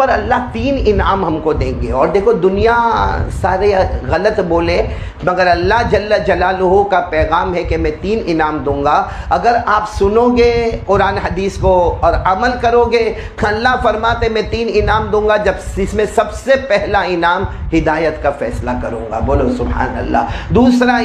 پر اللہ 3 انعام ہم کو دیں گے. اور دیکھو دنیا سارے غلط بولے مگر اللہ جل جلالہ کا پیغام ہے کہ میں 3 انعام دوں گا. اگر آپ سنو گے قرآن حدیث کو اور عمل کرو گے، اللہ فرماتے میں 3 انعام دوں گا، جس میں سب سے پہلا انعام ہدایت کا فیصلہ کروں گا. بولو سبحان اللہ. دوسرا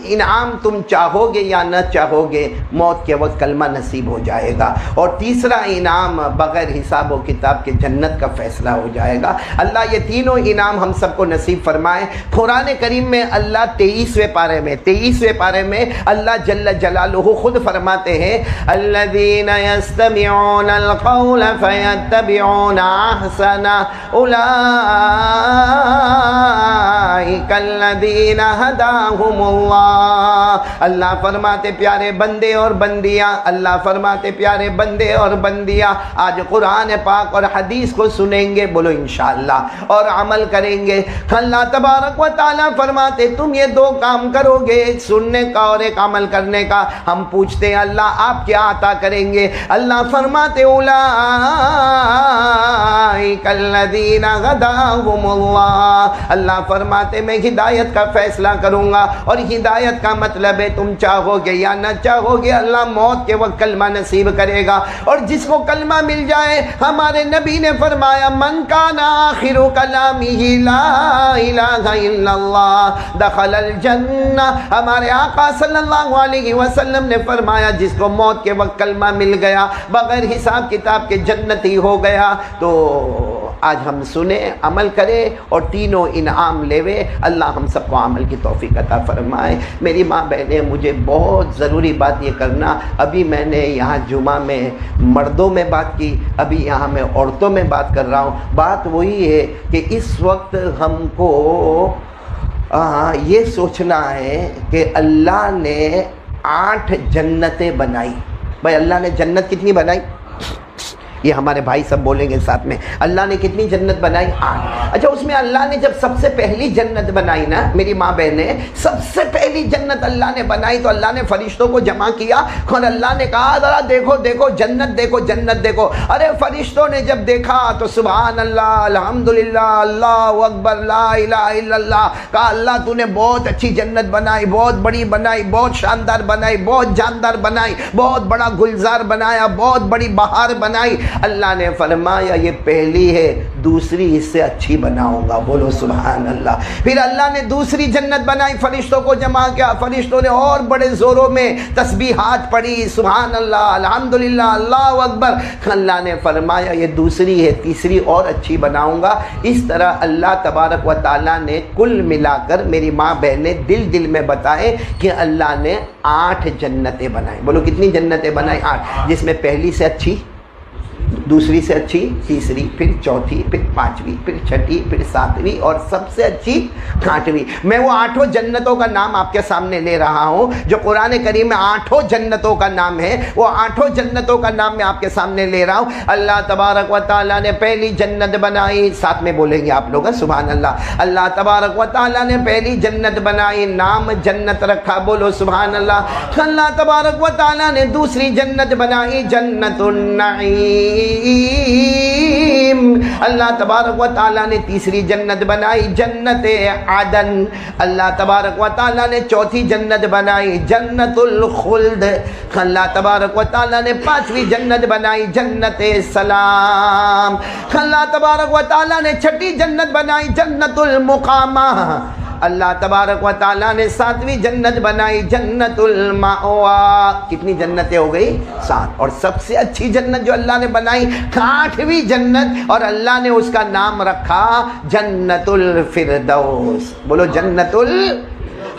انعام تم چاہو گے یا نہ چاہو گے موت کے وقت کلمہ نصیب ہو جائے گا. اور تیسرا انعام بغیر حساب و کتاب کے جنت کا فیصلہ ہو جائے گا. اللہ یہ تینوں انعام ہم سب کو نصیب فرمائے. قرآن کریم میں اللہ 23ویں پارے میں اللہ جل جلالہ خود فرماتے ہیں الذین یستمعون القول فیتبعون احسنہ اولئک الذین ھداھم اللہ. اللہ فرماتے پیارے بندے اور بندیاں، اللہ فرماتے پیارے بندے اور بندیاں آج قرآن پاک اور حدیث کو سنیں گے، بولو انشاءاللہ، اور عمل کریں گے. اللہ تبارک و تعالیٰ فرماتے تم یہ 2 کام کرو گے، ایک سننے کا اور ایک عمل کرنے کا. ہم پوچھتے ہیں اللہ آپ کیا عطا کریں گے؟ اللہ فرماتے اولئک الذین ھداھم اللہ. اللہ فرماتے میں ہدایت کا فیصلہ کروں گا. اور ہدایت کا مطلب ہے تم چاہو گے یا نہ چاہو گے اللہ موت کے وقت کلمہ نصیب کرے گا. اور جس کو کلمہ مل جائے، ہمارے نبی نے فرمایا من کان آخر کلامہ لا الہ الا اللہ دخل الجنہ. ہمارے آقا صلی اللہ علیہ وسلم نے فرمایا جس کو موت کے وقت کلمہ مل گیا بغیر حساب کتاب کے جنتی ہو گیا. تو آج ہم سنیں، عمل کریں اور تینوں انعام لیوے. اللہ ہم سب کو عمل کی توفیق عطا فرمائے. میری ماں بہنیں، مجھے بہت ضروری بات یہ کرنا، ابھی میں نے یہاں جمعہ میں مردوں میں بات کی، ابھی یہاں میں عورتوں میں بات کر رہا ہوں. بات وہی ہے کہ اس وقت ہم کو یہ سوچنا ہے کہ اللہ نے 8 جنتیں بنائی. بھائی اللہ نے جنت کتنی بنائی؟ یہ ہمارے بھائی سب بولیں گے ساتھ میں. اللہ نے کتنی جنت بنائی؟ 8. اچھا اس میں اللہ نے جب سب سے پہلی جنت بنائی نا میری ماں بہنیں، سب سے پہلی جنت اللہ نے بنائی تو اللہ نے فرشتوں کو جمع کیا اور اللہ نے کہا ذرا دیکھو دیکھو جنت دیکھو جنت دیکھو. ارے فرشتوں نے جب دیکھا تو سبحان اللہ الحمدللہ اللہ اکبر لا الہ الا اللہ کہا اللہ تو نے بہت اچھی جنت بنائی، بہت بڑی بنائی، بہت شاندار بنائی، بہت جاندار بنائی، بہت بڑا گلزار بنایا، بہت بڑی بہار بنائی. اللہ نے فرمایا یہ پہلی ہے، دوسری اس سے اچھی بناؤں گا. بولو سبحان اللہ. پھر اللہ نے دوسری جنت بنائی، فرشتوں کو جمع کیا، فرشتوں نے اور بڑے زوروں میں تسبیحات پڑھی، سبحان اللہ الحمدللہ اللہ اکبر. اللہ نے فرمایا یہ دوسری ہے، تیسری اور اچھی بناؤں گا. اس طرح اللہ تبارک و تعالیٰ نے کل ملا کر میری ماں بہنیں دل میں بتائیں کہ اللہ نے 8 جنتیں بنائیں. بولو کتنی جنتیں بنائیں؟ 8. جس میں پہلی سے اچھی، دوسری سے اچھی، تیسری، پھر چوتھی، پھر 5ویں، پھر 6ٹھی، پھر 7ویں اور سب سے اچھی 8ویں. میں وہ 8 جنتوں کا نام آپ کے سامنے لے رہا ہوں جو قرآن کریم میں 8 جنتوں کا نام ہے. وہ 8 جنتوں کا نام میں آپ کے سامنے لے رہا ہوں. اللہ تبارک و تعالیٰ نے پہلی جنت بنائی، ساتھ میں بولیں گے آپ لوگ سبحان اللہ. اللہ تبارک و تعالیٰ نے پہلی جنت بنائی، نام جنت رکھا، بولو سبحان اللہ. اللہ تبارک و تعالیٰ نے دوسری جنت بنائی جنت النعیم. اللہ تبارک و تعالیٰ نے تیسری جنت بنائی جنت عدن. اللہ تبارک و تعالیٰ نے چوتھی جنت بنائی جنت الخلد. اللہ تبارک و تعالیٰ نے 5ویں جنت بنائی جنت سلام. اللہ تبارک و تعالیٰ نے 6ٹھی جنت بنائی جنت المقامہ. اللہ تبارک و تعالیٰ نے 7ویں جنت بنائی جنت المأوا. کتنی جنتیں ہو گئی؟ 7. اور سب سے اچھی جنت جو اللہ نے بنائی 8ویں جنت، اور اللہ نے اس کا نام رکھا جنت الفردوس. بولو جنت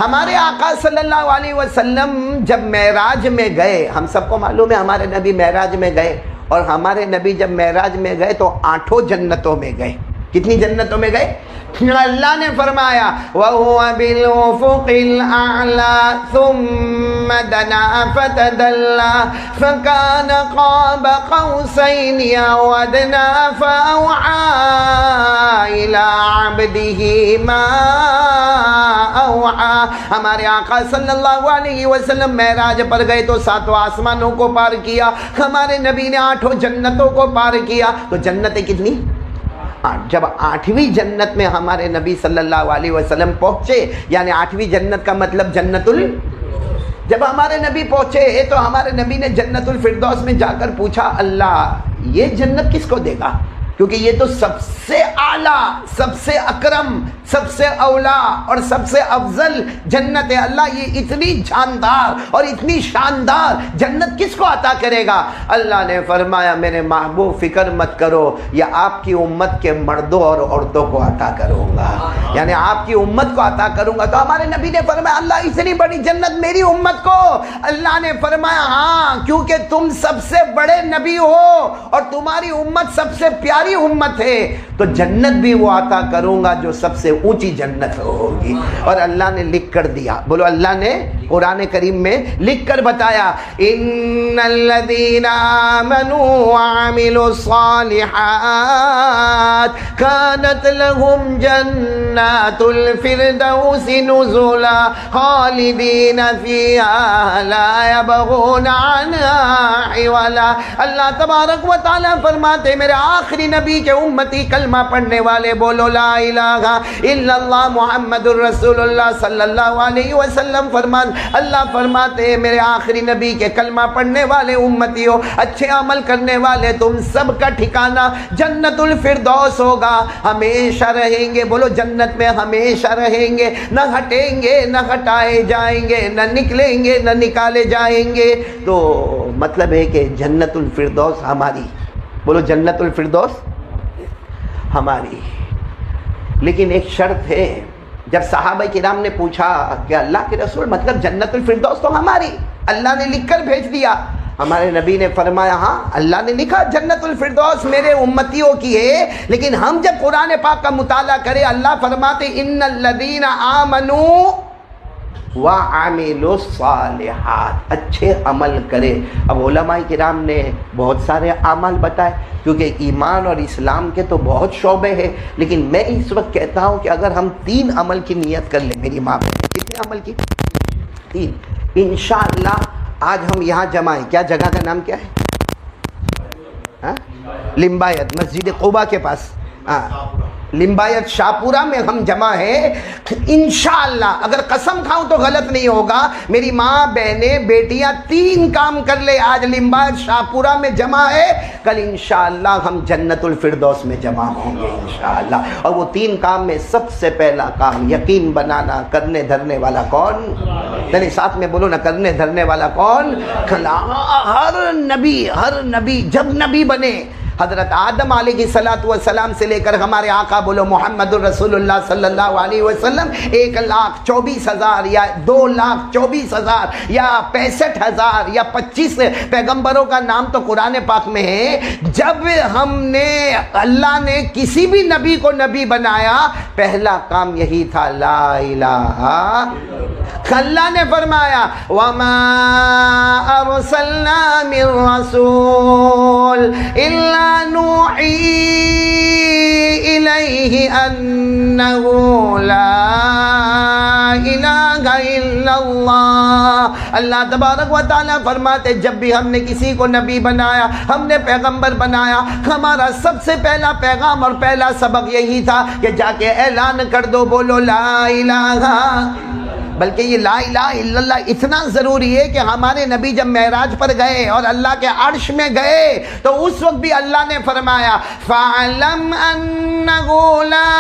ہمارے آقا صلی اللہ علیہ وسلم جب معراج میں گئے، ہم سب کو معلوم ہے ہمارے نبی معراج میں گئے، اور ہمارے نبی جب معراج میں گئے تو 8 جنتوں میں گئے. کتنی جنتوں میں گئے؟ اللہ نے فرمایا وَهُوَ بِالْأُفُقِ الْأَعْلَى ثُمَّ دَنَا فَتَدَلَّى فَكَانَ قَابَ قَوْسَيْنِ أَوْ أَدْنَىٰ فَأَوْحَىٰ إِلَىٰ عَبْدِهِ مَا أَوْحَىٰ. ہمارے آقا صلی اللہ علیہ وسلم معراج پر گئے تو 7 آسمانوں کو پار کیا. ہمارے نبی نے 8 جنتوں کو پار کیا. تو جنتیں کتنی؟ جب 8ویں جنت میں ہمارے نبی صلی اللہ علیہ وسلم پہنچے، یعنی 8ویں جنت کا مطلب جب ہمارے نبی پہنچے تو ہمارے نبی نے جنت الفردوس میں جا کر پوچھا اللہ یہ جنت کس کو دے گا، کیونکہ یہ تو سب سے اعلیٰ، سب سے اکرم، سب سے اولا اور سب سے افضل جنت ہے، اللہ یہ اتنی جاندار اور اتنی شاندار جنت کس کو عطا کرے گا؟ اللہ نے فرمایا میرے محبوب فکر مت کرو، یہ آپ کی امت کے مردوں اور عورتوں کو عطا کروں گا، یعنی آپ کی امت کو عطا کروں گا۔ تو ہمارے نبی نے فرمایا اللہ اتنی بڑی جنت میری امت کو؟ اللہ نے فرمایا ہاں، کیونکہ تم سب سے بڑے نبی ہو اور تمہاری امت سب سے پیاری امت ہے، تو جنت بھی وہ عطا کروں گا جو سب سے اونچی جنت ہوگی۔ اور اللہ نے لکھ کر دیا، بولو اللہ نے قرآن کریم میں لکھ کر بتایا ان الذین آمنوا وعملوا الصالحات كانت لهم جنات الفردوس نزلا خالدین فیہا لا یبغون عنہا حولا۔ اللہ تبارک و تعالیٰ فرماتے میرے آخری نبی کے امتی کلمہ پڑھنے والے بولو لا الہ الا اللہ محمد الرسول اللہ صلی اللہ علیہ وسلم فرمان، اللہ فرماتے میرے آخری نبی کے کلمہ پڑھنے والے امتیوں، اچھے عمل کرنے والے تم سب کا ٹھکانہ جنت الفردوس ہوگا، ہمیشہ رہیں گے، بولو جنت میں ہمیشہ رہیں گے، نہ ہٹیں گے نہ ہٹائے جائیں گے، نہ نکلیں گے نہ نکالے جائیں گے۔ تو مطلب ہے کہ جنت الفردوس ہماری، بولو جنت الفردوس ہماری۔ لیکن ایک شرط ہے، جب صحابہ کرام نے پوچھا کہ اللہ کے رسول مطلب جنت الفردوس تو ہماری، اللہ نے لکھ کر بھیج دیا، ہمارے نبی نے فرمایا ہاں اللہ نے لکھا جنت الفردوس میرے امتیوں کی ہے، لیکن ہم جب قرآن پاک کا مطالعہ کریں اللہ فرماتے ان الذین آمنوا وعملوا الصالحات، اچھے عمل کرے۔ اب علماء کرام نے بہت سارے اعمال بتائے، کیونکہ ایمان اور اسلام کے تو بہت شعبے ہیں، لیکن میں اس وقت کہتا ہوں کہ اگر ہم 3 عمل کی نیت کر لیں، میری ماں کتنے عمل کی؟ 3۔ انشاءاللہ آج ہم یہاں جمع ہیں، کیا جگہ کا نام کیا ہے؟ لمبایت، مسجد قباء کے پاس، لمبایت شاپورہ میں ہم جمع ہیں۔ انشاءاللہ اگر قسم کھاؤں تو غلط نہیں ہوگا، میری ماں بہنیں بیٹیاں 3 کام کر لے، آج لمبایت شاپورہ میں جمع ہے، کل انشاءاللہ ہم جنت الفردوس میں جمع ہوں گے انشاءاللہ۔ اور وہ 3 کام میں سب سے پہلا کام یقین بنانا، کرنے دھرنے والا کون؟ یعنی ساتھ میں بولو نا، کرنے دھرنے والا کون؟ ہر نبی جب نبی بنے، حضرت آدم علیہ السلام سے لے کر ہمارے آقا بولو محمد الرسول اللہ صلی اللہ علیہ وسلم 1,24,000 یا 2,24,000 یا 65,000 یا 25 پیغمبروں کا نام تو قرآن پاک میں ہے۔ جب ہم نے اللہ نے کسی بھی نبی کو نبی بنایا، پہلا کام یہی تھا لا الہ۔ اللہ نے فرمایا وَمَا أَرْسَلْنَا مِن رَّسُولٍ إِلَّا نُوحِي إِلَيْهِ أَنَّهُ لَا إِلَٰهَ إِلَّا اللَّهُ۔ اللہ تبارک و تعالیٰ فرماتے جب بھی ہم نے کسی کو نبی بنایا، ہم نے پیغمبر بنایا، ہمارا سب سے پہلا پیغام اور پہلا سبق یہی تھا کہ جا کے اعلان کر دو، بولو لا الہ۔ بلکہ یہ لا الہ الا اللہ اتنا ضروری ہے کہ ہمارے نبی جب معراج پر گئے اور اللہ کے عرش میں گئے تو اس وقت بھی اللہ نے فرمایا فَعْلَمْ أَنَّهُ لَا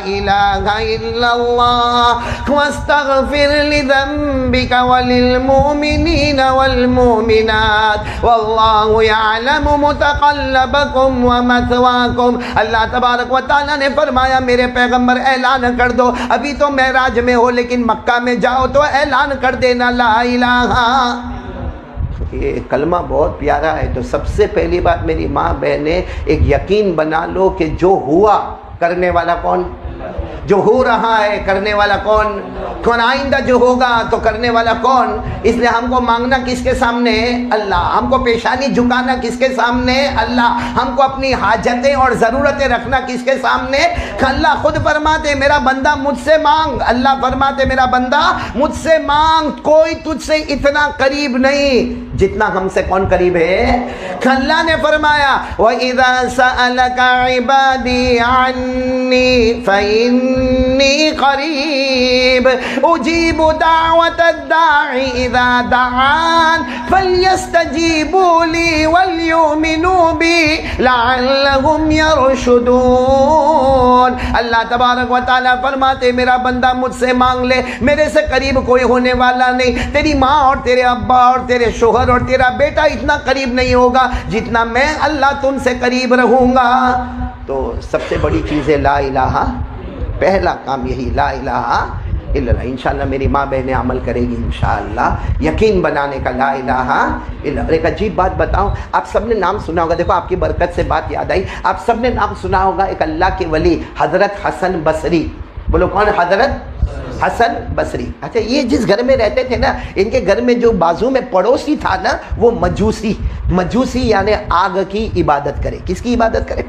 إِلَٰهَ إِلَّا اللَّهُ وَاسْتَغْفِرْ لِذَنبِكَ وَلِلْمُؤْمِنِينَ وَالْمُؤْمِنَاتِ وَاللَّهُ يَعْلَمُ مُتَقَلَّبَكُمْ وَمَثْوَاكُمْ۔ اللہ تبارک و تعالیٰ نے فرمایا میرے پیغمبر اعلان کر دو، ابھی تو معراج میں ہو لیکن مکہ میں جاؤ تو اعلان کر دینا لا الہ۔ یہ کلمہ بہت پیارا ہے۔ تو سب سے پہلی بات میری ماں بہنیں ایک یقین بنا لو کہ جو ہوا کرنے والا کون؟ جو ہو رہا ہے کرنے والا کون؟ آئندہ جو ہوگا تو کرنے والا کون؟ اس لیے ہم کو مانگنا کس کے سامنے ہے؟ اللہ۔ ہم کو پیشانی جھکانا کس کے سامنے ہے؟ اللہ۔ ہم کو اپنی حاجتیں اور ضرورتیں رکھنا کس کے سامنے؟ اللہ خود فرماتے میرا بندہ مجھ سے مانگ، اللہ فرماتے میرا بندہ مجھ سے مانگ، کوئی تجھ سے اتنا قریب نہیں جتنا ہم سے کون قریب ہے؟ اللہ نے فرمایا وَإِذَا سَأَلَكَ عِبَادِي عَنِّي فَإِنِّي قَرِيبٌ أُجِيبُ دَعْوَةَ الدَّاعِ إِذَا دَعَانِ فَلْيَسْتَجِيبُوا لِي وَلْيُؤْمِنُوا بِي لَعَلَّهُمْ يَرْشُدُونَ۔ اللہ تبارک و تعالیٰ فرماتے میرا بندہ مجھ سے مانگ لے، میرے سے قریب کوئی ہونے والا نہیں۔ تیری ماں اور تیرے ابا اور تیرے شوہر اور تیرا بیٹا اتنا قریب نہیں ہوگا جتنا میں اللہ تم سے قریب رہوں گا۔ تو سب سے بڑی چیز ہے لا الہ، پہلا کام یہی لا الہ الا اللہ۔ انشاءاللہ میری ماں بہنیں عمل کرے گی انشاءاللہ، یقین بنانے کا لا الہ الا اللہ۔ ایک عجیب بات بتاؤں، آپ سب نے نام سنا ہوگا، دیکھو آپ کی برکت سے بات یاد آئی، آپ سب نے نام سنا ہوگا ایک اللہ کے ولی حضرت حسن بصری۔ بولو کون؟ حضرت حسن بصری۔ اچھا یہ جس گھر میں رہتے تھے نا، ان کے گھر میں جو بازو میں پڑوسی تھا نا وہ مجوسی یعنی آگ کی عبادت کرے۔ کس کی عبادت کرے؟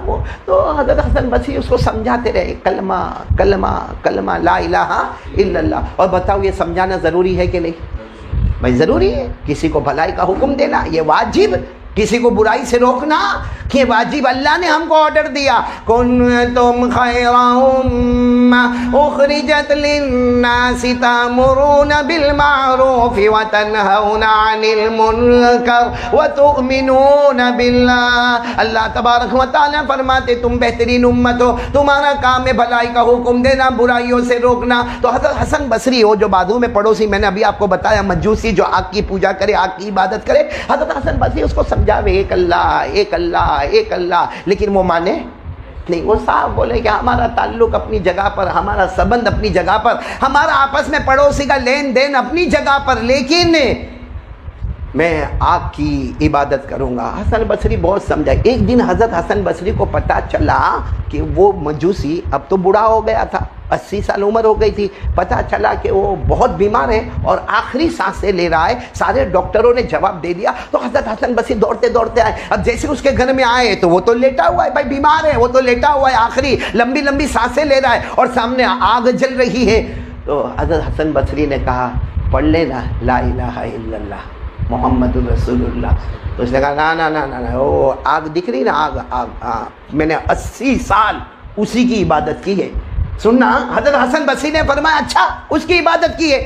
وہ تو حضرت حسن بصری اس کو سمجھاتے رہے کلمہ کلمہ کلمہ لا الہ الا اللہ۔ اور بتاؤ یہ سمجھانا ضروری ہے کہ نہیں؟ بھائی ضروری ہے۔ کسی کو بھلائی کا حکم دینا یہ واجب، کسی کو برائی سے روکنا یہ واجب۔ اللہ نے ہم کو آرڈر دیا کنتم خیر امہ اخرجت للناس تأمرون بالمعروف وتنہون عن المنکر وتؤمنون باللہ۔ اللہ تبارک و تعالیٰ فرماتے تم بہترین امت ہو، تمہارا کام ہے بھلائی کا حکم دینا، برائیوں سے روکنا۔ تو حضرت حسن بصری ہو جو بازو میں پڑوسی، میں نے ابھی آپ کو بتایا مجوسی جو آگ کی پوجا کرے، آگ کی عبادت کرے، حضرت حسن بصری اس کو سمجھاوے ایک اللہ ایک اللہ ایک اللہ، لیکن وہ مانے نہیں۔ وہ صاحب بولے کہ ہمارا تعلق اپنی جگہ پر، ہمارا سبند اپنی جگہ پر، ہمارا آپس میں پڑوسی کا لین دین اپنی جگہ پر، لیکن میں آگ کی عبادت کروں گا۔ حسن بصری بہت سمجھا۔ ایک دن حضرت حسن بصری کو پتہ چلا کہ وہ مجوسی اب تو بوڑھا ہو گیا تھا، 80 سال عمر ہو گئی تھی، پتہ چلا کہ وہ بہت بیمار ہے اور آخری سانسیں لے رہا ہے۔ سارے ڈاکٹروں نے جواب دے دیا تو حضرت حسن بصری دوڑتے دوڑتے آئے۔ اب جیسے اس کے گھر میں آئے تو وہ تو لیٹا ہوا ہے، بھائی بیمار ہے، وہ تو لیٹا ہوا ہے، آخری لمبی لمبی سانسیں لے رہا ہے اور سامنے آگ جل رہی ہے۔ تو حضرت حسن بصری نے کہا پڑھ لینا لا الہ الا اللہ محمد رسول اللہ۔ تو اس نے کہا نا نا نا نا، وہ آگ دکھ رہی نا، آگ میں نے 80 سال اسی کی عبادت کی ہے۔ سننا، حضرت حسن بصری نے فرمایا اچھا اس کی عبادت کی ہے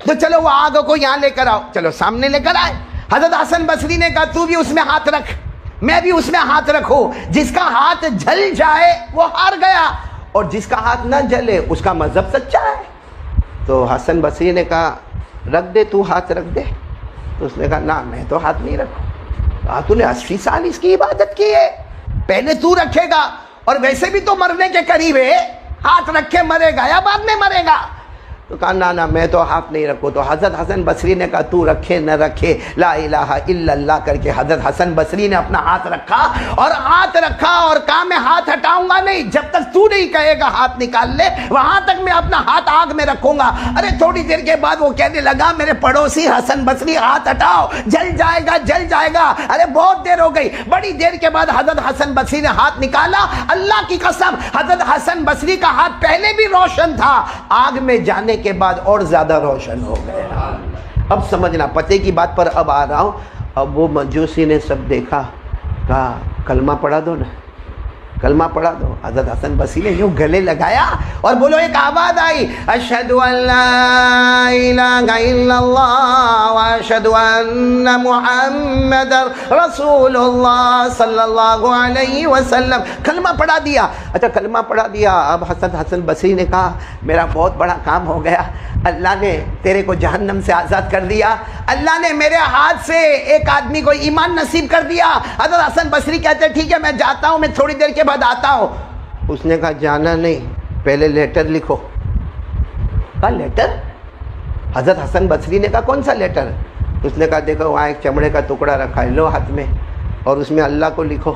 تو چلو وہ آگ کو یہاں لے کر آؤ۔ چلو سامنے لے کر آئے۔ حضرت حسن بصری نے کہا تو بھی اس میں ہاتھ رکھ، میں بھی اس میں ہاتھ رکھوں، جس کا ہاتھ جل جائے وہ ہار گیا اور جس کا ہاتھ نہ جلے اس کا مذہب سچا ہے۔ تو حسن بصری نے کہا رکھ دے تو ہاتھ رکھ دے۔ تو اس نے کہا نہ میں تو ہاتھ نہیں رکھوں۔ تو نے 80 سال اس کی عبادت کی ہے، پہلے تو رکھے گا اور ویسے بھی تو مرنے کے قریب ہے، ہاتھ رکھے مرے گا یا بعد میں مرے گا؟ تو کہا نہ نہ میں تو ہاتھ نہیں رکھوں۔ تو حضرت حسن بصری نے کہا تو رکھے نہ رکھے لا الہ الا اللہ کر کے حضرت حسن بصری نے اپنا ہاتھ رکھا اور ہاتھ رکھا اور کہا میں ہاتھ ہٹاؤں گا نہیں جب تک تو نہیں کہے گا ہاتھ نکال لے، وہاں تک میں اپنا ہاتھ آگ میں رکھوں گا۔ ارے تھوڑی دیر کے بعد وہ کہنے لگا میرے پڑوسی حسن بصری ہاتھ ہٹاؤ، جل جائے گا جل جائے گا۔ ارے بہت دیر ہو گئی۔ بڑی دیر کے بعد حضرت حسن بصری نے ہاتھ نکالا، اللہ کی قسم حضرت حسن بصری کا ہاتھ پہلے بھی روشن تھا، آگ میں جانے کے بعد اور زیادہ روشن ہو گیا۔ اب سمجھنا پتے کی بات پر اب آ رہا ہوں۔ اب وہ مجوسی نے سب دیکھا، کہا کلمہ پڑھا دو نا، کلمہ پڑھا دو۔ حضرت حسن بصری نے یوں گلے لگایا اور بولو ایک آواز آئی اشہد ان لا الہ الا اللہ واشہد ان محمد رسول اللہ صلی اللہ علیہ وسلم۔ کلمہ پڑھا دیا۔ اچھا کلمہ پڑھا دیا۔ اب حضرت حسن بصری نے کہا میرا بہت بڑا کام ہو گیا، اللہ نے تیرے کو جہنم سے آزاد کر دیا، اللہ نے میرے ہاتھ سے ایک آدمی کو ایمان نصیب کر دیا۔ حضرت حسن بصری کہتے ٹھیک ہے میں جاتا ہوں، میں تھوڑی دیر کے بعد آتا ہوں۔ اس نے کہا جانا نہیں، پہلے لیٹر لکھو۔ کہا لیٹر؟ حضرت حسن بصری نے کہا کون سا لیٹر؟ اس نے کہا دیکھو وہاں ایک چمڑے کا ٹکڑا رکھا ہے، لو ہاتھ میں، اور اس میں اللہ کو لکھو،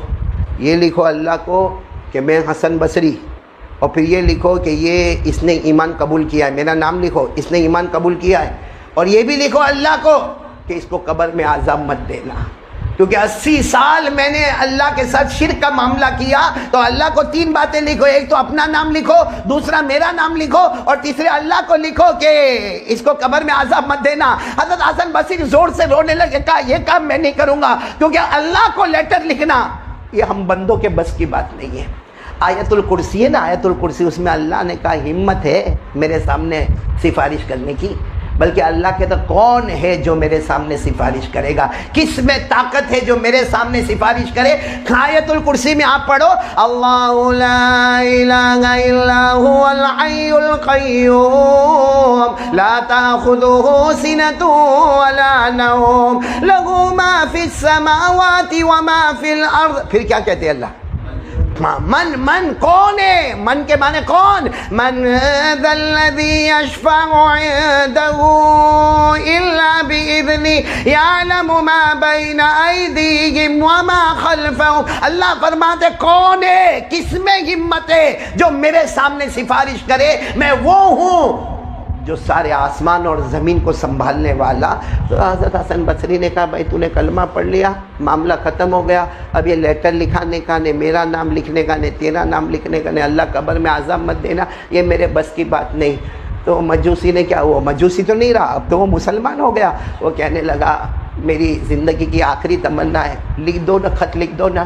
یہ لکھو اللہ کو کہ میں حسن بصری، اور پھر یہ لکھو کہ یہ اس نے ایمان قبول کیا ہے، میرا نام لکھو اس نے ایمان قبول کیا ہے، اور یہ بھی لکھو اللہ کو کہ اس کو قبر میں عذاب مت دینا۔ کیونکہ 80 سال میں نے اللہ کے ساتھ شرک کا معاملہ کیا، تو اللہ کو 3 باتیں لکھو، ایک تو اپنا نام لکھو، دوسرا میرا نام لکھو، اور تیسرے اللہ کو لکھو کہ اس کو قبر میں عذاب مت دینا۔ حضرت حسن بصری زور سے رونے لگے، کہا یہ کام میں نہیں کروں گا، کیونکہ اللہ کو لیٹر لکھنا یہ ہم بندوں کے بس کی بات نہیں ہے۔ آیت الکرسی ہے نا، آیت الکرسی، اس میں اللہ نے کہا ہمت ہے میرے سامنے سفارش کرنے کی، بلکہ اللہ کہتا کون ہے جو میرے سامنے سفارش کرے گا، کس میں طاقت ہے جو میرے سامنے سفارش کرے۔ آیت الکرسی میں آپ پڑھو، اللہ لا الہ الا هو الحی القیوم لا تأخذہ سنۃ ولا نوم لہ ما فی السماوات وما فی الارض۔ پھر کیا کہتے ہیں اللہ؟ من کون ہے؟ من کے معنی کون؟ من ذا الذی یشفع عنده الا باذنہ یعلم ما بین ایدیہم وما خلفہم۔ اللہ فرماتے کون ہے، کس میں ہمت ہے جو میرے سامنے سفارش کرے؟ میں وہ ہوں جو سارے آسمان اور زمین کو سنبھالنے والا۔ تو حضرت حسن بصری نے کہا بھائی تو نے کلمہ پڑھ لیا، معاملہ ختم ہو گیا، اب یہ لیٹر لکھانے کا، نے میرا نام لکھنے کا، نے تیرا نام لکھنے کا، نے اللہ قبر میں عذاب مت دینا، یہ میرے بس کی بات نہیں۔ تو مجوسی نے کیا، وہ مجوسی تو نہیں رہا، اب تو وہ مسلمان ہو گیا۔ وہ کہنے لگا میری زندگی کی آخری تمنا ہے، لکھ دو نا، خط لکھ دو نا،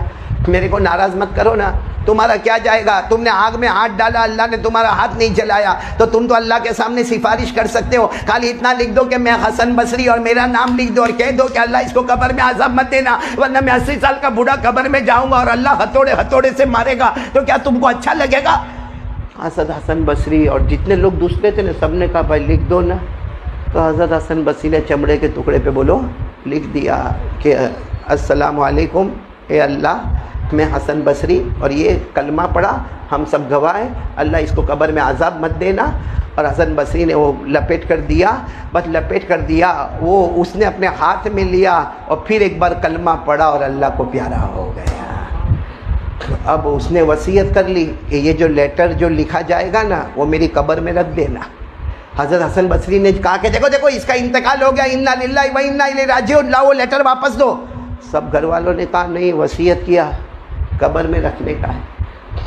میرے کو ناراض مت کرو نا، تمہارا کیا جائے گا، تم نے آگ میں ہاتھ ڈالا، اللہ نے تمہارا ہاتھ نہیں جلایا، تو تم تو اللہ کے سامنے سفارش کر سکتے ہو، خالی اتنا لکھ دو کہ میں حسن بصری اور میرا نام لکھ دو، اور کہہ دو کہ اللہ اس کو قبر میں عذاب مت دینا، ورنہ میں 80 سال کا بوڑھا قبر میں جاؤں گا اور اللہ ہتھوڑے سے مارے گا، تو کیا تم کو اچھا لگے گا؟ حضرت حسن بصری اور جتنے لوگ دوسرے تھے نا، سب نے کہا بھائی لکھ دو نا۔ تو حضرت حسن بصری نے چمڑے کے ٹکڑے پہ بولو لکھ دیا کہ السلام علیکم، اے اللہ میں حسن بصری اور یہ کلمہ پڑھا، ہم سب گواہ ہیں، اللہ اس کو قبر میں عذاب مت دینا۔ اور حسن بصری نے وہ لپیٹ کر دیا، بس لپیٹ کر دیا، وہ اس نے اپنے ہاتھ میں لیا اور پھر ایک بار کلمہ پڑھا اور اللہ کو پیارا ہو گیا۔ اب اس نے وصیت کر لی کہ یہ جو لیٹر جو لکھا جائے گا نا وہ میری قبر میں رکھ دینا۔ حضرت حسن بصری نے کہا کہ دیکھو اس کا انتقال ہو گیا، انا للہ و انا الیہ راجعون، لاؤ وہ لیٹر واپس دو۔ سب گھر والوں نے کہا نہیں، وصیت کیا قبر میں رکھنے کا ہے،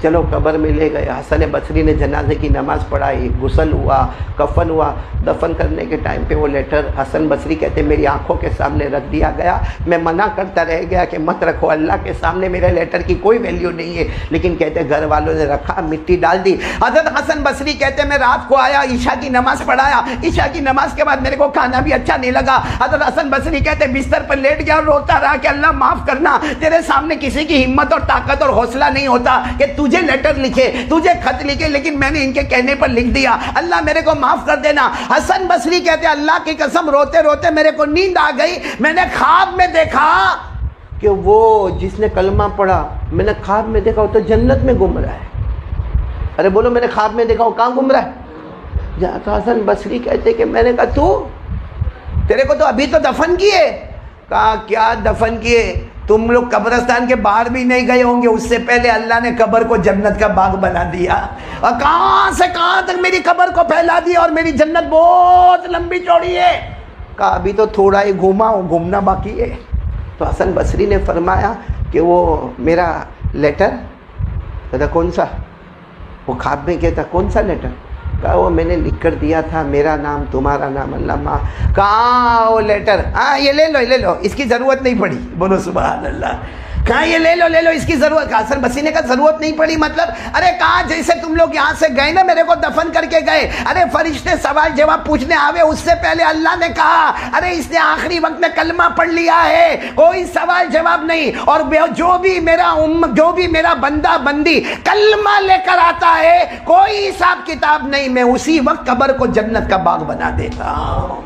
چلو قبر میں لے گئے۔ حسن بصری نے جنازے کی نماز پڑھائی، غسل ہوا، کفن ہوا، دفن کرنے کے ٹائم پہ وہ لیٹر حسن بصری کہتے میری آنکھوں کے سامنے رکھ دیا گیا، میں منع کرتا رہ گیا کہ مت رکھو، اللہ کے سامنے میرے لیٹر کی کوئی ویلیو نہیں ہے، لیکن کہتے گھر والوں نے رکھا، مٹی ڈال دی۔ حضرت حسن بصری کہتے میں رات کو آیا، عشاء کی نماز پڑھایا، عشاء کی نماز کے بعد میرے کو کھانا بھی اچھا نہیں لگا۔ حضرت حسن بصری کہتے بستر پر لیٹ گیا اور روتا رہا کہ اللہ معاف کرنا، تیرے سامنے کسی کی ہمت اور طاقت اور حوصلہ نہیں ہوتا کہ تجھے لیٹر لکھے، تجھے خط لکھے، لیکن میں نے ان کے کہنے پر لکھ دیا، اللہ میرے کو معاف کر دینا۔ حسن بصری کہتے اللہ کی قسم روتے روتے میرے کو نیند آ گئی، میں نے خواب میں دیکھا کہ وہ جس نے کلمہ پڑھا، میں نے خواب میں دیکھا وہ تو جنت میں گھوم رہا ہے۔ ارے بولو میں نے خواب میں دیکھا وہ کہاں گھوم رہا ہے؟ حسن بصری کہتے کہ میں نے کہا تو تیرے کو تو ابھی تو دفن کیے۔ کہا کیا دفن کیے؟ تم لوگ قبرستان کے باہر بھی نہیں گئے ہوں گے، اس سے پہلے اللہ نے قبر کو جنت کا باغ بنا دیا، اور کہاں سے کہاں تک میری قبر کو پھیلا دیا، اور میری جنت بہت لمبی چوڑی ہے۔ کہا ابھی تو تھوڑا ہی گھوما ہوں، گھومنا باقی ہے۔ تو حسن بصری نے فرمایا کہ وہ میرا لیٹر، کہتا کون سا؟ وہ خواب میں کہتا کون سا لیٹر؟ کہا وہ میں نے لکھ کر دیا تھا، میرا نام تمہارا نام اللہ ماں۔ کہاں وہ لیٹر؟ ہاں یہ لے لو، اس کی ضرورت نہیں پڑی، بولو سبحان اللہ۔ کہاں یہ لے لو اس کی ضرورت؟ حسن بصری نے کہا ضرورت نہیں پڑی مطلب؟ ارے کہاں جیسے تم لوگ یہاں سے گئے نا میرے کو دفن کر کے گئے، ارے فرشتے سوال جواب پوچھنے آوے، اس سے پہلے اللہ نے کہا ارے اس نے آخری وقت میں کلمہ پڑھ لیا ہے، کوئی سوال جواب نہیں، اور جو بھی میرا بندہ بندی کلمہ لے کر آتا ہے کوئی حساب کتاب نہیں، میں اسی وقت قبر کو جنت کا باغ بنا دیتا ہوں۔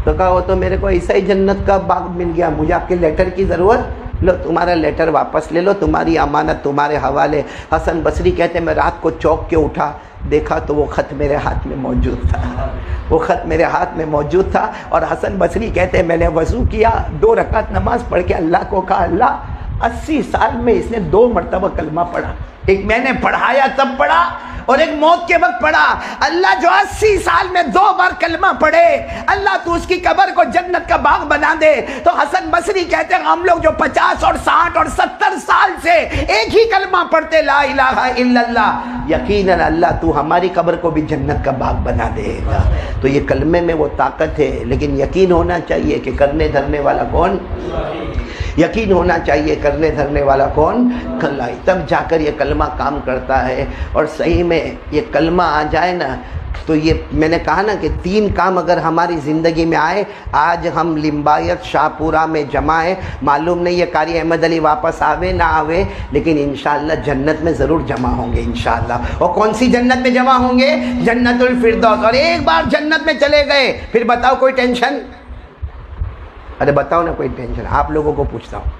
تو کہا وہ تو میرے کو ایسا ہی جنت کا باغ مل گیا، مجھے آپ کے لیٹر کی ضرورت، لو تمہارا لیٹر واپس لے لو، تمہاری امانت تمہارے حوالے۔ حسن بصری کہتے میں رات کو چوک کے اٹھا، دیکھا تو وہ خط میرے ہاتھ میں موجود تھا، وہ خط میرے ہاتھ میں موجود تھا۔ اور حسن بصری کہتے میں نے وضو کیا، 2 رکعت نماز پڑھ کے اللہ کو کہا اللہ 80 سال میں اس نے 2 مرتبہ کلمہ پڑھا، ایک میں نے پڑھایا تب پڑھا اور ایک موت کے وقت پڑھا۔ اللہ جو 80 سال میں 2 بار کلمہ پڑھے، اللہ تو اس کی قبر کو جنت کا باغ بنا دے۔ تو حسن بصری کہتے ہیں ہم لوگ جو 50 اور 60 اور 70 سال سے ایک ہی کلمہ پڑھتے لا الہ الا اللہ، یقیناً اللہ تو ہماری قبر کو بھی جنت کا باغ بنا دے گا۔ تو یہ کلمے میں وہ طاقت ہے، لیکن یقین ہونا چاہیے کہ کرنے دھرنے والا کون؟ یقین ہونا چاہیے کرنے دھرنے والا کون؟ اللہ، تب جا کر یہ کلمہ کام کرتا ہے۔ اور صحیح میں یہ کلمہ آ جائے نا تو یہ میں نے کہا نا کہ 3 کام اگر ہماری زندگی میں آئے، آج ہم لمبایت شاہ پورہ میں جمع ہیں، معلوم نہیں یہ قاری احمد علی واپس آوے نہ آوے، لیکن انشاءاللہ جنت میں ضرور جمع ہوں گے انشاءاللہ۔ اور کون سی جنت میں جمع ہوں گے؟ جنت الفردوس۔ اور ایک بار جنت میں چلے گئے پھر بتاؤ کوئی ٹینشن؟ ارے بتاؤ نا کوئی ٹینشن؟ آپ لوگوں کو پوچھتا ہوں،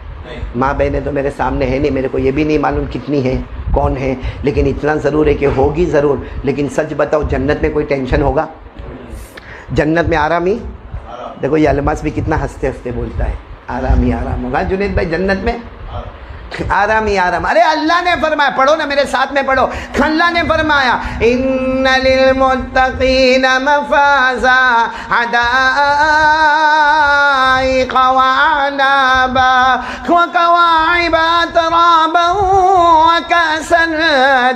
ماں بہنیں تو میرے سامنے ہے نہیں، میرے کو یہ بھی نہیں معلوم کتنی ہے کون ہے، لیکن اتنا ضرور ہے کہ ہوگی ضرور۔ لیکن سچ بتاؤ جنت میں کوئی ٹینشن ہوگا؟ جنت میں آرام ہی؟ دیکھو یہ الماس بھی کتنا ہنستے ہنستے بولتا ہے، آرام ہی آرام ہوگا جنید بھائی، جنت میں آرام ہی آرام۔ ارے اللہ نے فرمایا، پڑھو نا میرے ساتھ میں پڑھو، اللہ نے فرمایا ان للمتقین مفازا حدائق وعنابا وکواعب اترابا وکأسا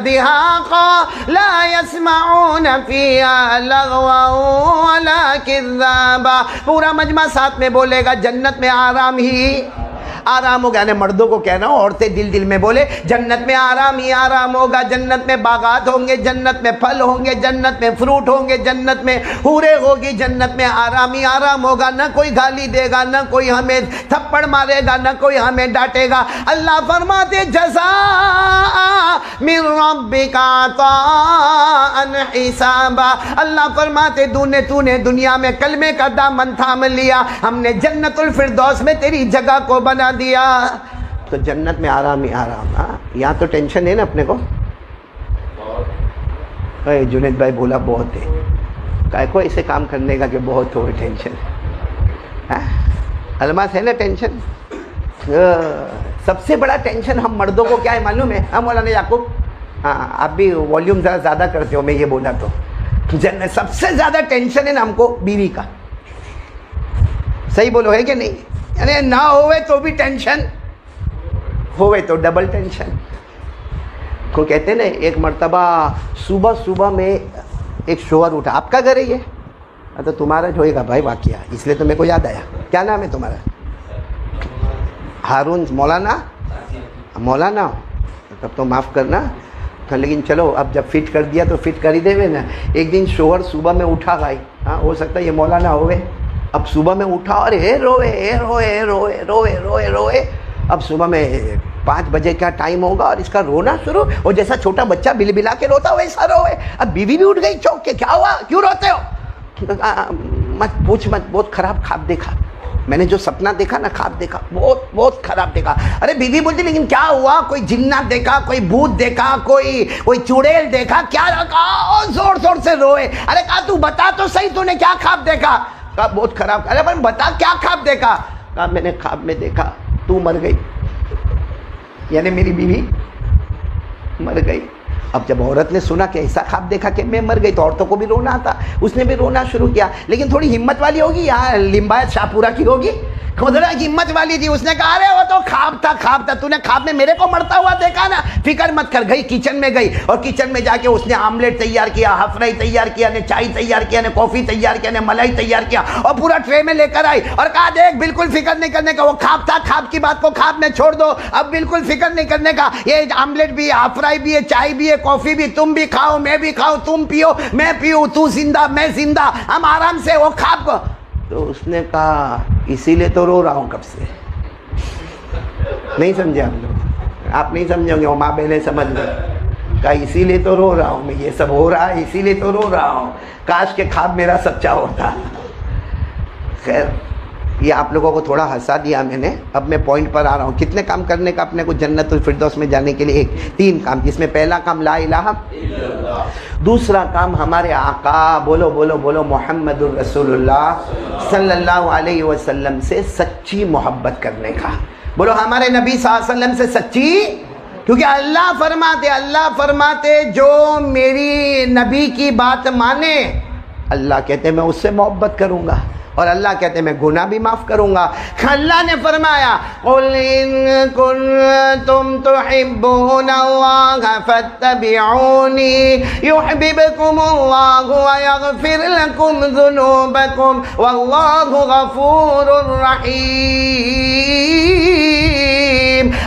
دہاقا لا يسمعون فیہا لغوا ولا کذابا۔ پورا مجمع ساتھ میں بولے گا جنت میں آرام ہی آرام ہوگا۔ یعنی مردوں کو کہنا ہو، عورتیں دل دل میں بولے جنت میں آرام ہی آرام ہوگا، جنت میں باغات ہوں گے، جنت میں پھل ہوں گے، جنت میں فروٹ ہوں گے، جنت میں حوریں ہوگی، جنت میں آرام ہی آرام ہوگا، نہ کوئی گالی دے گا، نہ کوئی ہمیں تھپڑ مارے گا، نہ کوئی ہمیں ڈانٹے گا۔ اللہ فرماتے جزاء من ربک عطاء حسابا۔ اللہ فرماتے تو نے دنیا میں کلمے کا دامن تھام لیا، ہم نے جنت الفردوس میں تیری جگہ کو بنا دیا۔ تو جنت میں آرام ہی آرام۔ ہاں یہاں تو ٹینشن ہے نا اپنے کو۔ جنید بھائی بولا بہت ہے، کائے کو ایسے کام کرنے کا کہ بہت ہو ٹینشن؟ الماس ہے نا ٹینشن؟ سب سے بڑا ٹینشن ہم مردوں کو کیا ہے معلوم ہے؟ ہاں مولانا یعقوب، ہاں آپ بھی والیوم ذرا زیادہ کرتے ہو میں یہ بولا تو، سب سے زیادہ ٹینشن ہے نا ہم کو بیوی کا۔ صحیح بولو ہے کہ نہیں؟ یعنی نہ ہوئے تو بھی ٹینشن، ہوئے تو ڈبل ٹینشن۔ کو کہتے ہیں نا ایک مرتبہ صبح میں ایک شوہر اٹھا، آپ کا گھر ہے یہ؟ تو تمہارا جو ہوئے گا بھائی واقعہ، اس لیے تو میرے کو یاد آیا۔ کیا نام ہے تمہارا؟ ہارون مولانا، تب تو معاف کرنا، لیکن چلو اب جب فٹ کر دیا تو فٹ کر ہی دے نا۔ ایک دن شوہر صبح میں اٹھا بھائی، ہاں ہو سکتا ہے یہ مولانا ہوئے، اب صبح میں اٹھا اور روئے۔ اب صبح میں 5 بجے کا ٹائم ہوگا اور اس کا رونا شروع، اور جیسا چھوٹا بچہ بل بلا کے روتا ویسا روئے۔ اب بیوی بھی اٹھ گئی چوک کے، کیا ہوا کیوں روتے ہو؟ مت پوچھ مت، بہت خراب خواب دیکھا میں نے، جو سپنا دیکھا نا خواب دیکھا بہت خراب دیکھا۔ ارے بیوی بولتی لیکن کیا ہوا؟ کوئی جنات دیکھا، کوئی بھوت دیکھا، کوئی چڑیل دیکھا، کیا رکھا؟ اور زور سے روئے۔ ارے کہا تو بتا تو صحیح تو نے کیا خواب دیکھا؟ کہا بہت خراب۔ ارے بھائی بتا کیا خواب دیکھا؟ کہا میں نے خواب میں دیکھا تو مر گئی، یعنی میری بیوی مر گئی۔ اب جب عورت نے سنا کہ ایسا خواب دیکھا کہ میں مر گئی تو عورتوں کو بھی رونا آتا، اس نے بھی رونا شروع کیا، لیکن تھوڑی ہمت والی ہوگی، یہاں لمبایت شاہ پورہ کی ہوگی، خدرہ کی ہمت والی تھی، اس نے کہا ارے وہ تو خواب تھا، تو نے خواب میں میرے کو مرتا ہوا دیکھا نا، فکر مت کر۔ گئی کچن میں گئی اور کچن میں جا کے اس نے آملیٹ تیار کیا، ہاف فرائی تیار کیا، نے چائے تیار کیا، نے کافی تیار کیا، نے ملائی تیار کیا، اور پورا ٹرے میں لے کر آئی اور کہا دیکھ بالکل فکر نہیں کرنے کا، وہ خواب تھا، خواب کی بات کو خواب میں چھوڑ دو، اب بالکل فکر نہیں کرنے کا، یہ آملیٹ بھی ہے، ہاف فرائی بھی ہے، چائے بھی ہے، کافی بھی، تم بھی کھاؤ میں بھی کھاؤ، تم پیو میں پیو، تو زندہ میں زندہ، ہم آرام سے وہ خواب کو۔ تو اس نے کہا اسی لیے تو رو رہا ہوں کب سے۔ نہیں سمجھے ہم لوگ؟ آپ نہیں سمجھیں گے، وہ ماں بہنیں سمجھ گئے۔ کہا اسی لیے تو رو رہا ہوں میں، یہ سب ہو رہا ہے اسی لیے تو رو رہا ہوں، کاش کہ خواب میرا سچا ہوتا۔ خیر یہ آپ لوگوں کو تھوڑا ہنسا دیا میں نے، اب میں پوائنٹ پر آ رہا ہوں۔ کتنے کام کرنے کا اپنے کو جنت الفردوس میں جانے کے لیے؟ 3 کام، جس میں پہلا کام لا الہ، دوسرا کام ہمارے آقا بولو محمد الرسول اللہ صلی اللہ علیہ وسلم سے سچی محبت کرنے کا۔ بولو ہمارے نبی صلی اللہ علیہ وسلم سے سچی، کیونکہ اللہ فرماتے جو میری نبی کی بات مانے، اللہ کہتے ہیں میں اس سے محبت کروں گا، اور اللہ کہتے ہیں میں گناہ بھی معاف کروں گا۔ اللہ نے فرمایا قُلْ إِن كُنتُمْ تُحِبُّونَ اللَّهَ فَاتَّبِعُونِي يُحْبِبْكُمُ اللَّهُ وَيَغْفِرْ لَكُمْ ذُنُوبَكُمْ وَاللَّهُ غَفُورٌ رَحِيمٌ۔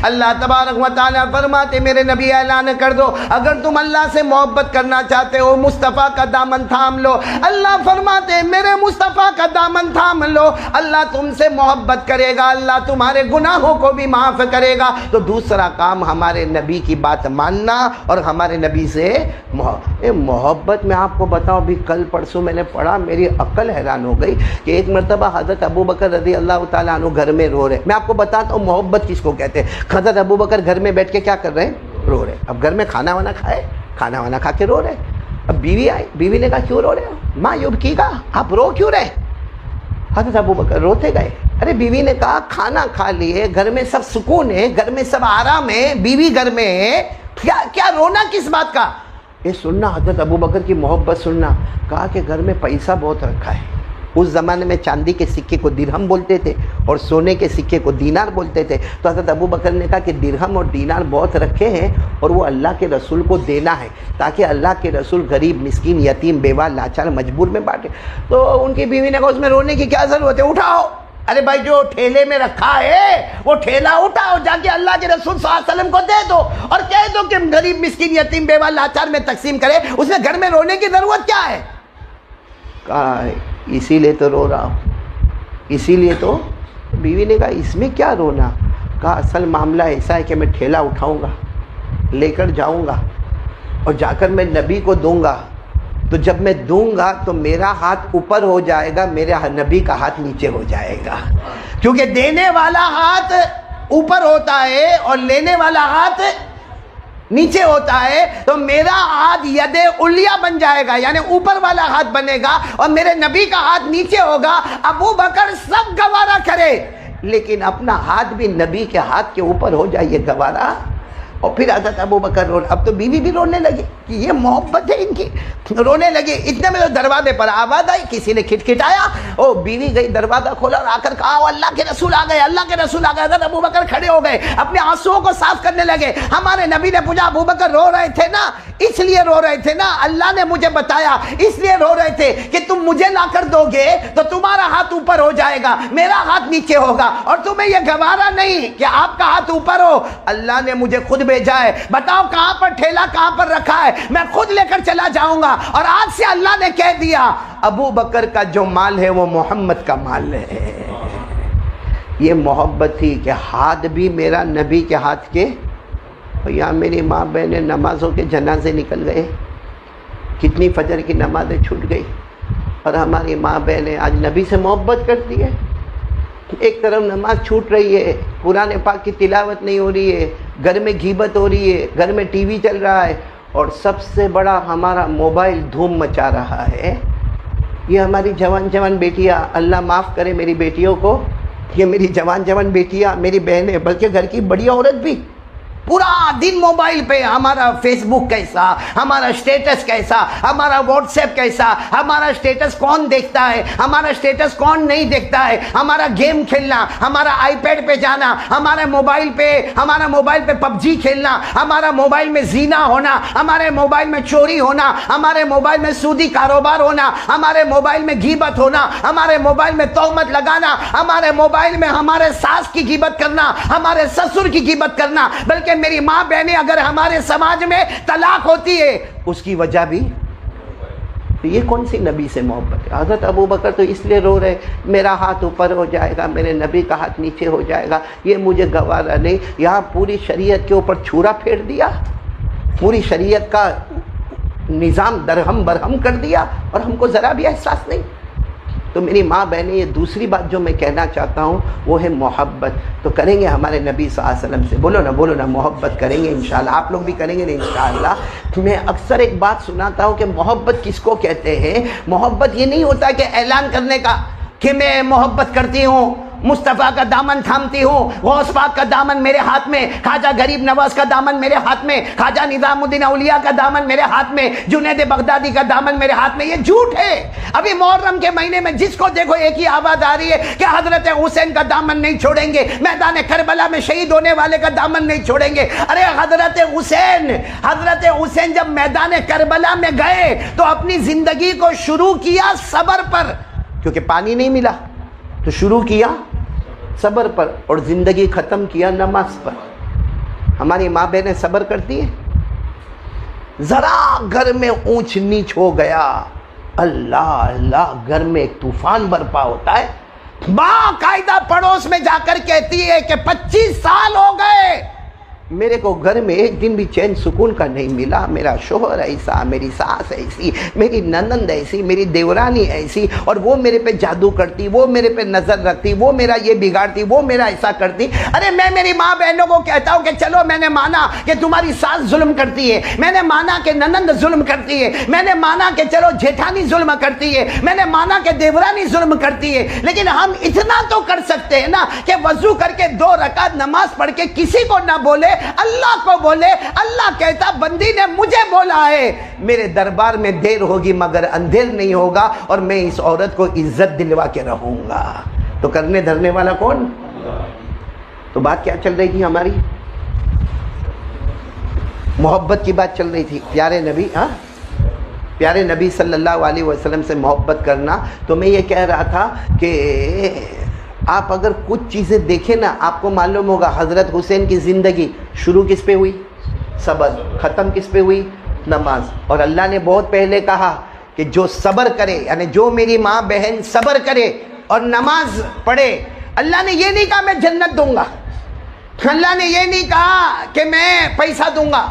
اللہ تبارک و تعالیٰ فرماتے میرے نبی اعلان کر دو اگر تم اللہ سے محبت کرنا چاہتے ہو مصطفیٰ کا دامن تھام لو۔ اللہ فرماتے میرے مصطفیٰ کا دامن تھام لو، اللہ تم سے محبت کرے گا، اللہ تمہارے گناہوں کو بھی معاف کرے گا۔ تو دوسرا کام ہمارے نبی کی بات ماننا اور ہمارے نبی سے محبت۔ میں آپ کو بتاؤں بھی کل پرسوں میں نے پڑھا، میری عقل حیران ہو گئی کہ ایک مرتبہ حضرت ابو بکر رضی اللہ تعالیٰ عنہ گھر میں رو رہے۔ میں آپ کو بتاتا ہوں محبت کس کو کہتے ہیں۔ حضرت ابو بکر گھر میں بیٹھ کے کیا کر رہے ہیں؟ رو رہے۔ اب گھر میں کھانا وانا کھائے، کھانا وانا کھا کے رو رہے۔ اب بیوی آئی، بیوی نے کہا کیوں رو رہے ہو؟ ماں یبکی کا، آپ رو کیوں رہے؟ حضرت ابو بکر روتے گئے۔ ارے بیوی نے کہا کھانا کھا لیے، گھر میں سب سکون ہے، گھر میں سب آرام ہے، بیوی گھر میں ہے، کیا رونا کس بات کا؟ یہ سننا حضرت ابو بکر کی محبت سننا۔ کہا کہ گھر میں پیسہ بہت رکھا ہے۔ اس زمانے میں چاندی کے سکے کو درہم بولتے تھے اور سونے کے سکے کو دینار بولتے تھے۔ تو حضرت ابو بکر نے کہا کہ درہم اور دینار بہت رکھے ہیں اور وہ اللہ کے رسول کو دینا ہے تاکہ اللہ کے رسول غریب مسکین یتیم بیوہ لاچار مجبور میں بانٹے۔ تو ان کی بیوی نے کہا اس میں رونے کی کیا ضرورت ہے، اٹھاؤ۔ ارے بھائی جو ٹھیلے میں رکھا ہے وہ ٹھیلا اٹھاؤ، جا کے اللہ کے رسول صلی اللہ علیہ وسلم کو دے دو اور کہہ دو کہ غریب مسکین یتیم بیوہ لاچار میں تقسیم کرے، اس میں گھر میں رونے کی ضرورت کیا ہے؟ کہا اسی لیے تو رو رہا ہوں، اسی لیے تو۔ بیوی نے کہا اس میں کیا رونا؟ کہا اصل معاملہ ایسا ہے کہ میں ٹھیلا اٹھاؤں گا، لے کر جاؤں گا اور جا کر میں نبی کو دوں گا، تو جب میں دوں گا تو میرا ہاتھ اوپر ہو جائے گا، میرے نبی کا ہاتھ نیچے ہو جائے گا، کیونکہ دینے والا ہاتھ اوپر ہوتا ہے اور لینے والا ہاتھ نیچے ہوتا ہے۔ تو میرا ہاتھ ید علیہ بن جائے گا، یعنی اوپر والا ہاتھ بنے گا اور میرے نبی کا ہاتھ نیچے ہوگا۔ ابو بکر سب گوارا کرے لیکن اپنا ہاتھ بھی نبی کے ہاتھ کے اوپر ہو جائے، یہ گوارا۔ اور پھر حضرت ابو بکر اب تو بیوی بھی رونے لگی کہ یہ محبت ہے ان کی، رونے لگی۔ اتنے میں تو دروازے پر آواز آئی، کسی نے کھٹکھٹایا، او بیوی گئی دروازہ کھولا اور آ کر کہا اللہ کے رسول آ گئے، اللہ کے رسول آ گئے۔ حضرت ابو بکر کھڑے ہو گئے، اپنے آنسوؤں کو صاف کرنے لگے۔ ہمارے نبی نے پوچھا ابو بکر رو رہے تھے نا، اس لیے رو رہے تھے نا، اللہ نے مجھے بتایا اس لیے رو رہے تھے کہ تم مجھے لا کر دو گے تو تمہارا ہاتھ اوپر ہو جائے گا، میرا ہاتھ نیچے ہوگا، اور تمہیں یہ گوارا نہیں کہ آپ کا ہاتھ اوپر ہو۔ اللہ نے مجھے خود بھیجا ہے، بتاؤ کہاں پر ٹھیلا کہاں پر رکھا ہے، میں خود لے کر چلا جاؤں گا۔ اور آج سے اللہ نے کہہ دیا ابو بکر کا جو مال ہے وہ محمد کا مال ہے۔ یہ محبت تھی کہ ہاتھ بھی میرا نبی کے ہاتھ کے۔ یہاں میری ماں بہنیں نمازوں کے جنازے نکل گئے، کتنی فجر کی نمازیں چھوٹ گئی، اور ہماری ماں بہنیں آج نبی سے محبت کرتی ہے۔ ایک طرف نماز چھوٹ رہی ہے، قرآن پاک کی تلاوت نہیں ہو رہی ہے، گھر میں غیبت ہو رہی ہے، گھر میں ٹی وی چل رہا ہے، اور سب سے بڑا ہمارا موبائل دھوم مچا رہا ہے۔ یہ ہماری جوان بیٹیاں، اللہ معاف کرے میری بیٹیوں کو، یہ میری جوان بیٹیاں، میری بہنیں، بلکہ گھر کی بڑی عورت بھی پورا دن موبائل پہ ہمارا فیس بک کیسا، ہمارا اسٹیٹس کیسا، ہمارا واٹس ایپ کیسا، ہمارا اسٹیٹس کون دیکھتا ہے، ہمارا اسٹیٹس کون نہیں دیکھتا ہے، ہمارا گیم کھیلنا، ہمارا آئی پیڈ پہ جانا، ہمارا موبائل پہ پب جی کھیلنا، ہمارا موبائل میں زینا ہونا، ہمارے موبائل میں چوری ہونا، ہمارے موبائل میں سودی کاروبار ہونا، ہمارے موبائل میں غیبت ہونا، ہمارے موبائل میں تہمت لگانا، ہمارے موبائل میں ہمارے ساس کی غیبت کرنا، ہمارے سسر کی غیبت کرنا۔ بلکہ میری ماں بہنیں اگر ہمارے سماج میں طلاق ہوتی ہے اس کی وجہ بھی یہ کون سی نبی سے محبت ہے؟ حضرت ابو بکر تو اس لیے رو رہے میرا ہاتھ اوپر ہو جائے گا، میرے نبی کا ہاتھ نیچے ہو جائے گا، یہ مجھے گوارا نہیں۔ یہاں پوری شریعت کے اوپر چھورا پھیر دیا، پوری شریعت کا نظام درہم برہم کر دیا اور ہم کو ذرا بھی احساس نہیں۔ تو میری ماں بہنیں یہ دوسری بات جو میں کہنا چاہتا ہوں وہ ہے محبت۔ تو کریں گے ہمارے نبی صلی اللہ علیہ وسلم سے، بولو نا محبت کریں گے انشاءاللہ، آپ لوگ بھی کریں گے نا انشاءاللہ۔ میں اکثر ایک بات سناتا ہوں کہ محبت کس کو کہتے ہیں۔ محبت یہ نہیں ہوتا کہ اعلان کرنے کا کہ میں محبت کرتی ہوں، مصطفیٰ کا دامن تھامتی ہوں، غوث پاک کا دامن میرے ہاتھ میں، خواجہ غریب نواز کا دامن میرے ہاتھ میں، خواجہ نظام الدین اولیاء کا دامن میرے ہاتھ میں، جنید بغدادی کا دامن میرے ہاتھ میں. یہ جھوٹ ہے. ابھی محرم کے مہینے میں جس کو دیکھو ایک ہی آواز آ رہی ہے کہ حضرت حسین کا دامن نہیں چھوڑیں گے، میدان کربلا میں شہید ہونے والے کا دامن نہیں چھوڑیں گے. ارے حضرت حسین جب میدان کربلا میں گئے تو اپنی زندگی کو شروع کیا صبر پر، کیونکہ پانی نہیں ملا تو شروع کیا صبر پر، اور زندگی ختم کیا نماز پر. ہماری ماں بہنیں صبر کرتی ہیں؟ ذرا گھر میں اونچ نیچ ہو گیا، اللہ اللہ گھر میں ایک طوفان برپا ہوتا ہے. باقاعدہ پڑوس میں جا کر کہتی ہے کہ 25 سال ہو گئے میرے کو گھر میں ایک دن بھی چین سکون کا نہیں ملا. میرا شوہر ایسا، میری ساس ایسی، میری ننند ایسی، میری دیورانی ایسی، اور وہ میرے پہ جادو کرتی، وہ میرے پہ نظر رکھتی، وہ میرا یہ بگاڑتی، وہ میرا ایسا کرتی. ارے میں میری ماں بہنوں کو کہتا ہوں کہ چلو میں نے مانا کہ تمہاری ساس ظلم کرتی ہے، میں نے مانا کہ ننند ظلم کرتی ہے، میں نے مانا کہ چلو جیٹھانی ظلم کرتی ہے، میں نے مانا کہ دیورانی ظلم کرتی ہے، لیکن ہم اتنا تو کر سکتے ہیں نا کہ وضو کر کے 2 رکعت نماز پڑھ کے کسی کو نہ بولے، اللہ کو بولے. اللہ کہتا بندی نے مجھے بولا ہے، میرے دربار میں دیر ہوگی مگر اندھیر نہیں ہوگا، اور میں اس عورت کو عزت دلوا کے رہوں گا. تو کرنے دھرنے والا کون؟ تو بات کیا چل رہی تھی ہماری؟ محبت کی بات چل رہی تھی. پیارے نبی، پیارے نبی صلی اللہ علیہ وسلم سے محبت کرنا. تو میں یہ کہہ رہا تھا کہ آپ اگر کچھ چیزیں دیکھیں نا، آپ کو معلوم ہوگا حضرت حسین کی زندگی شروع کس پہ ہوئی؟ صبر. ختم کس پہ ہوئی؟ نماز. اور اللہ نے بہت پہلے کہا کہ جو صبر کرے، یعنی جو میری ماں بہن صبر کرے اور نماز پڑھے، اللہ نے یہ نہیں کہا میں جنت دوں گا، اللہ نے یہ نہیں کہا کہ میں پیسہ دوں گا،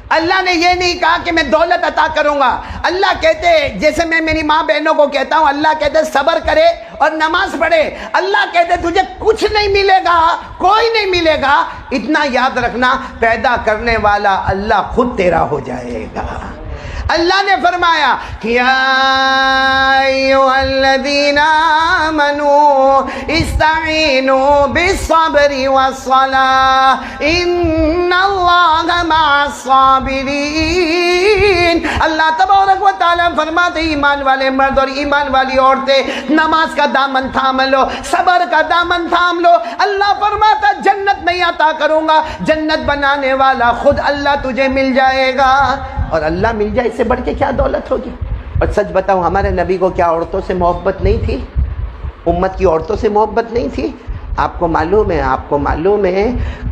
اللہ نے یہ نہیں کہا کہ میں دولت عطا کروں گا. اللہ کہتے، جیسے میں میری ماں بہنوں کو کہتا ہوں، اللہ کہتے صبر کرے اور نماز پڑھے. اللہ کہتے تجھے کچھ نہیں ملے گا، کوئی نہیں ملے گا. اتنا یاد رکھنا، پیدا کرنے والا اللہ خود تیرا ہو جائے گا. اللہ نے فرمایا یا ایھا الذین آمنوا استعینوا بالصبر والصلاۃ ان اللہ مع الصابرین. اللہ تبارک و تعالیٰ فرماتے ایمان والے مرد اور ایمان والی عورتیں نماز کا دامن تھام لو، صبر کا دامن تھام لو. اللہ فرماتا جنت نہیں عطا کروں گا، جنت بنانے والا خود اللہ تجھے مل جائے گا. اور اللہ مل جائے اس سے بڑھ کے کیا دولت ہوگی. اور سچ بتاؤں ہمارے نبی کو کیا عورتوں سے محبت نہیں تھی؟ امت کی عورتوں سے محبت نہیں تھی؟ آپ کو معلوم ہے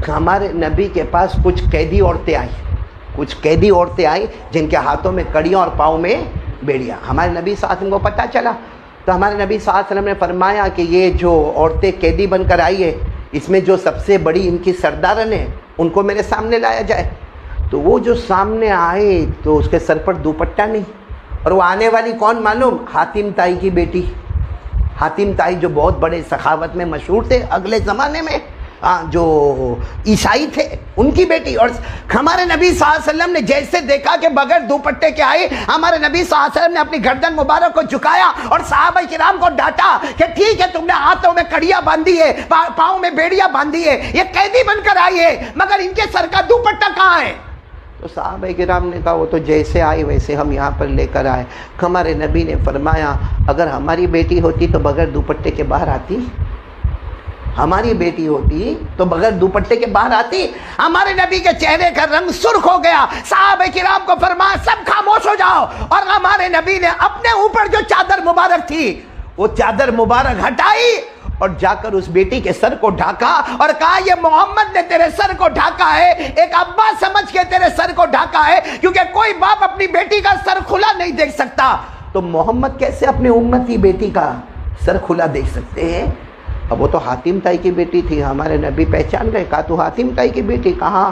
ہمارے نبی کے پاس کچھ قیدی عورتیں آئیں جن کے ہاتھوں میں کڑیاں اور پاؤں میں بیڑیاں. ہمارے نبی صلی اللہ علیہ وسلم کو پتہ چلا تو ہمارے نبی صلی اللہ علیہ وسلم نے فرمایا کہ یہ جو عورتیں قیدی بن کر آئی ہے، اس میں جو سب سے بڑی ان کی سردارن ہے ان کو میرے سامنے لایا جائے. تو وہ جو سامنے آئے تو اس کے سر پر دوپٹہ نہیں، اور وہ آنے والی کون معلوم؟ حاتم طائی کی بیٹی. حاتم طائی جو بہت بڑے سخاوت میں مشہور تھے اگلے زمانے میں، جو عیسائی تھے، ان کی بیٹی. اور ہمارے نبی صلی اللہ علیہ وسلم نے جیسے دیکھا کہ بغیر دوپٹے کے آئے، ہمارے نبی صلی اللہ علیہ وسلم نے اپنی گردن مبارک کو جھکایا اور صحابہ کرام کو ڈانٹا کہ ٹھیک ہے تم نے ہاتھوں میں کڑیاں باندھی ہے، پاؤں میں بیڑیاں باندھی ہے، یہ قیدی بن کر آئی ہے، مگر ان کے سر کا دوپٹہ کہاں ہے؟ تو صحابہ کرام نے کہا وہ تو جیسے آئے ویسے ہم یہاں پر لے کر آئے. ہمارے نبی نے فرمایا اگر ہماری بیٹی ہوتی تو بغیر دوپٹے کے باہر آتی؟ ہماری بیٹی ہوتی تو بغیر دوپٹے کے باہر آتی؟ ہمارے نبی کے چہرے کا رنگ سرخ ہو گیا. صحابہ کرام کو فرمایا سب خاموش ہو جاؤ. اور ہمارے نبی نے اپنے اوپر جو چادر مبارک تھی وہ چادر مبارک ہٹائی اور جا کر اس بیٹی کے سر کو ڈھاکا اور کہا یہ محمد نے تیرے سر کو ڈھاکا ہے، ایک ابا سمجھ کے تیرے سر کو ڈھاکا ہے، کیونکہ کوئی باپ اپنی بیٹی کا سر کھلا نہیں دیکھ سکتا. تو محمد کیسے اپنے امتی بیٹی کا سر کھلا دیکھ سکتے ہیں؟ اب وہ تو حاتم طائی کی بیٹی تھی. ہمارے نبی پہچان گئے، کہا تو حاتم طائی کی بیٹی کہاں؟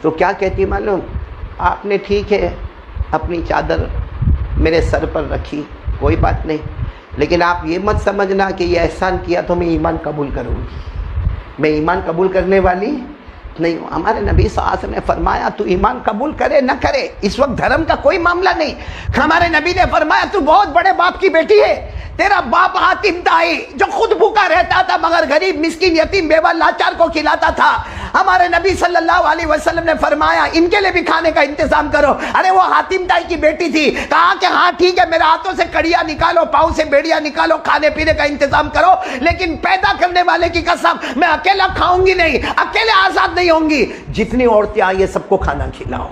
تو کیا کہتی معلوم؟ آپ نے ٹھیک ہے اپنی چادر میرے سر پر رکھی، کوئی بات نہیں، لیکن آپ یہ مت سمجھنا کہ یہ احسان کیا تو میں ایمان قبول کروں گی. میں ایمان قبول کرنے والی نہیں ہو. ہمارے نبی صلی اللہ علیہ وسلم نے فرمایا تو ایمان قبول کرے نہ کرے اس وقت دھرم کا کوئی معاملہ نہیں. ہمارے نبی نے فرمایا تو بہت بڑے باپ کی بیٹی ہے, تیرا باپ حاتم طائی جو خود بھوکا رہتا تھا مگر غریب مسکین یتیم بیوہ لاچار کو کھلاتا تھا, ہمارے نبی صلی اللہ علیہ وسلم نے فرمایا ان کے لیے بھی کھانے کا انتظام کرو. ارے وہ حاتم طائی کی بیٹی تھی, کہا کہ ہاں ٹھیک ہے میرے ہاتھوں سے کڑیاں نکالو, پاؤں سے بیڑیاں نکالو, کھانے پینے کا انتظام کرو, لیکن پیدا کرنے والے کی قسم میں اکیلا کھاؤں گی نہیں, اکیلے آزاد نہیں ہوں گی, جتنی عورتیں آئی سب کو کھانا کھلاؤ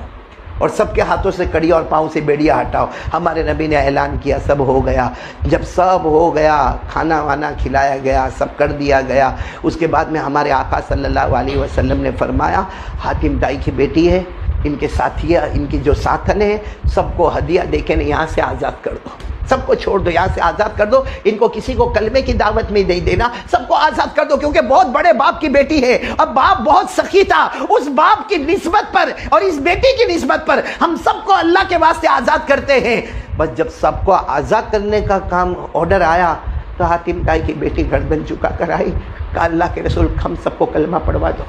اور سب کے ہاتھوں سے کڑی اور پاؤں سے بیڑیاں ہٹاؤ. ہمارے نبی نے اعلان کیا, سب ہو گیا. جب سب ہو گیا, کھانا وانا کھلایا گیا, سب کر دیا گیا, اس کے بعد میں ہمارے آقا صلی اللہ علیہ وسلم نے فرمایا حاتم طائی کی بیٹی ہے, ان کے ساتھی, ان کی جو ساتھن ہیں سب کو ہدیہ دے کے یہاں سے آزاد کر دو, سب کو چھوڑ دو, یہاں سے آزاد کر دو, ان کو کسی کو کلمے کی دعوت میں نہیں دینا, سب کو آزاد کر دو, کیونکہ بہت بڑے باپ کی بیٹی ہے. اب باپ بہت سخی تھا, اس باپ کی نسبت پر اور اس بیٹی کی نسبت پر ہم سب کو اللہ کے واسطے آزاد کرتے ہیں. بس جب سب کو آزاد کرنے کا کام آرڈر آیا تو حاتم طائی کی بیٹی گردن چکا کر آئی, کہا اللہ کے رسول ہم سب کو کلمہ پڑھوا دو,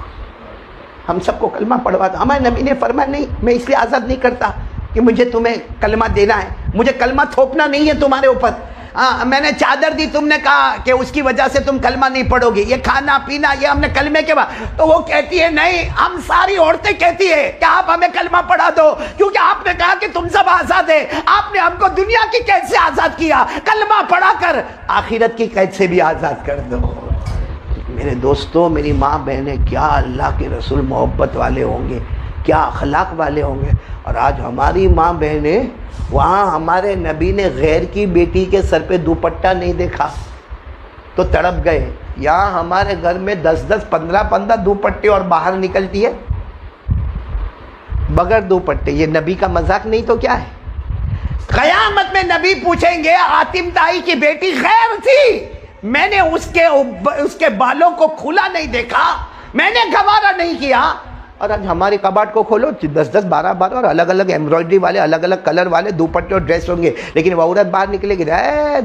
ہم سب کو کلمہ پڑھوا دو. ہمارے نبی نے فرمایا نہیں, میں اس لیے آزاد نہیں کرتا کہ مجھے تمہیں کلمہ دینا ہے, مجھے کلمہ تھوپنا نہیں ہے تمہارے اوپر. میں نے چادر دی, تم نے کہا کہ اس کی وجہ سے تم کلمہ نہیں پڑھو گی, یہ کھانا پینا یہ ہم نے کلمے کے بعد. تو وہ کہتی ہے نہیں, ہم ساری عورتیں کہتی ہے کہ آپ ہمیں کلمہ پڑھا دو, کیونکہ آپ نے کہا کہ تم سب آزاد ہیں, آپ نے ہم کو دنیا کی قید سے آزاد کیا, کلمہ پڑھا کر آخرت کی قید سے بھی آزاد کر دو. میرے دوستوں, میری ماں بہنیں, کیا اللہ کے رسول محبت والے ہوں گے, کیا اخلاق والے ہوں گے. اور آج ہماری ماں بہنیں, وہاں ہمارے نبی نے غیر کی بیٹی کے سر پہ دوپٹہ نہیں دیکھا تو تڑپ گئے. یہاں ہمارے گھر میں 10-10, 15-15 دوپٹے اور باہر نکلتی ہے بغیر دوپٹے. یہ نبی کا مذاق نہیں تو کیا ہے؟ قیامت میں نبی پوچھیں گے حاتم طائی کی بیٹی غیر تھی, میں نے اس کے بالوں کو کھلا نہیں دیکھا, میں نے گوارا نہیں کیا. اور آج ہمارے کباڑ کو کھولو 10-10, 12-12 اور الگ الگ ایمبرائڈری والے, الگ الگ کلر والے دوپٹے اور ڈریس ہوں گے, لیکن وہ عورت باہر نکلے گی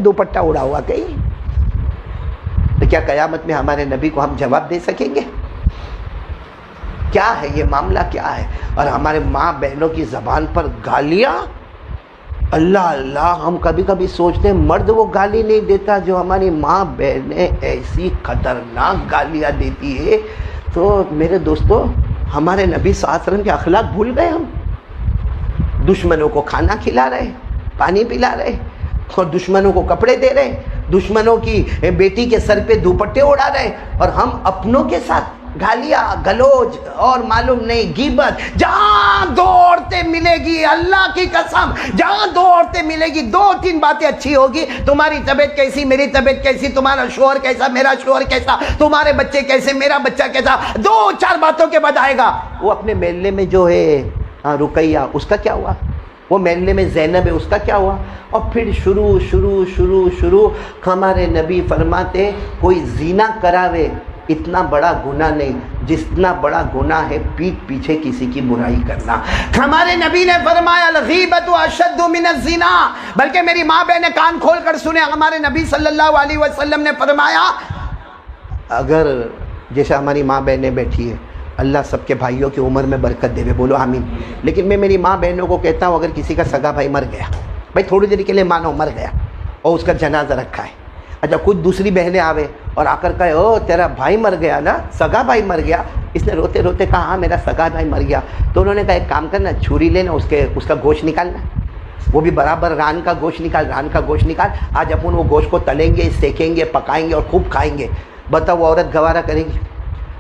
دوپٹہ اڑا ہوا کہیں. تو کیا قیامت میں ہمارے نبی کو ہم جواب دے سکیں گے؟ کیا ہے یہ معاملہ, کیا ہے؟ اور ہمارے ماں بہنوں کی زبان پر گالیاں, اللہ اللہ, ہم کبھی کبھی سوچتے ہیں مرد وہ گالی نہیں دیتا جو ہماری ماں بہنیں ایسی خطرناک گالیاں دیتی ہے. تو میرے دوستو, ہمارے نبی صلی اللہ علیہ وسلم کے اخلاق بھول گئے ہم. دشمنوں کو کھانا کھلا رہے, پانی پلا رہے, اور دشمنوں کو کپڑے دے رہے, دشمنوں کی بیٹی کے سر پہ دوپٹے اڑا رہے, اور ہم اپنوں کے ساتھ گالیاں گلوج اور معلوم نہیں غیبت. جہاں 2 عورتیں ملے گی, اللہ کی قسم, جہاں 2 عورتیں ملے گی 2-3 باتیں اچھی ہوگی. تمہاری طبیعت کیسی, میری طبیعت کیسی, تمہارا شوہر کیسا, میرا شوہر کیسا, تمہارے بچے کیسے, میرا بچہ کیسا, 2-4 باتوں کے بعد آئے گا. وہ اپنے محلے میں جو ہے رقیہ, اس کا کیا ہوا؟ وہ محلے میں زینب ہے, اس کا کیا ہوا؟ اور پھر شروع. ہمارے نبی فرماتے کوئی زنا کراوے اتنا بڑا گناہ نہیں جتنا بڑا گناہ ہے پیٹھ پیچھے کسی کی برائی کرنا. ہمارے نبی نے فرمایا الغیبۃ اشد من الزنا. بلکہ میری ماں بہنیں کان کھول کر سنیں, ہمارے نبی صلی اللہ علیہ وسلم نے فرمایا, اگر جیسے ہماری ماں بہنیں بیٹھی ہیں, اللہ سب کے بھائیوں کی عمر میں برکت دے, بولو آمین. لیکن میں میری ماں بہنوں کو کہتا ہوں, اگر کسی کا سگا بھائی مر گیا, بھائی تھوڑی دیر کے لیے مانو مر گیا, اور اس کا جنازہ رکھا ہے, اچھا کچھ دوسری بہنیں آوے اور آ کر کہے او تیرا بھائی مر گیا نا, سگا بھائی مر گیا. اس نے روتے روتے کہا ہاں میرا سگا بھائی مر گیا. تو انہوں نے کہا ایک کام کرنا, چھری لینا, اس کا گوشت نکالنا, وہ بھی برابر ران کا گوشت نکال. آج اپن وہ گوشت کو تلیں گے, سیکیں گے, پکائیں گے اور خوب کھائیں گے. بتاؤ وہ عورت گوارا کرے گی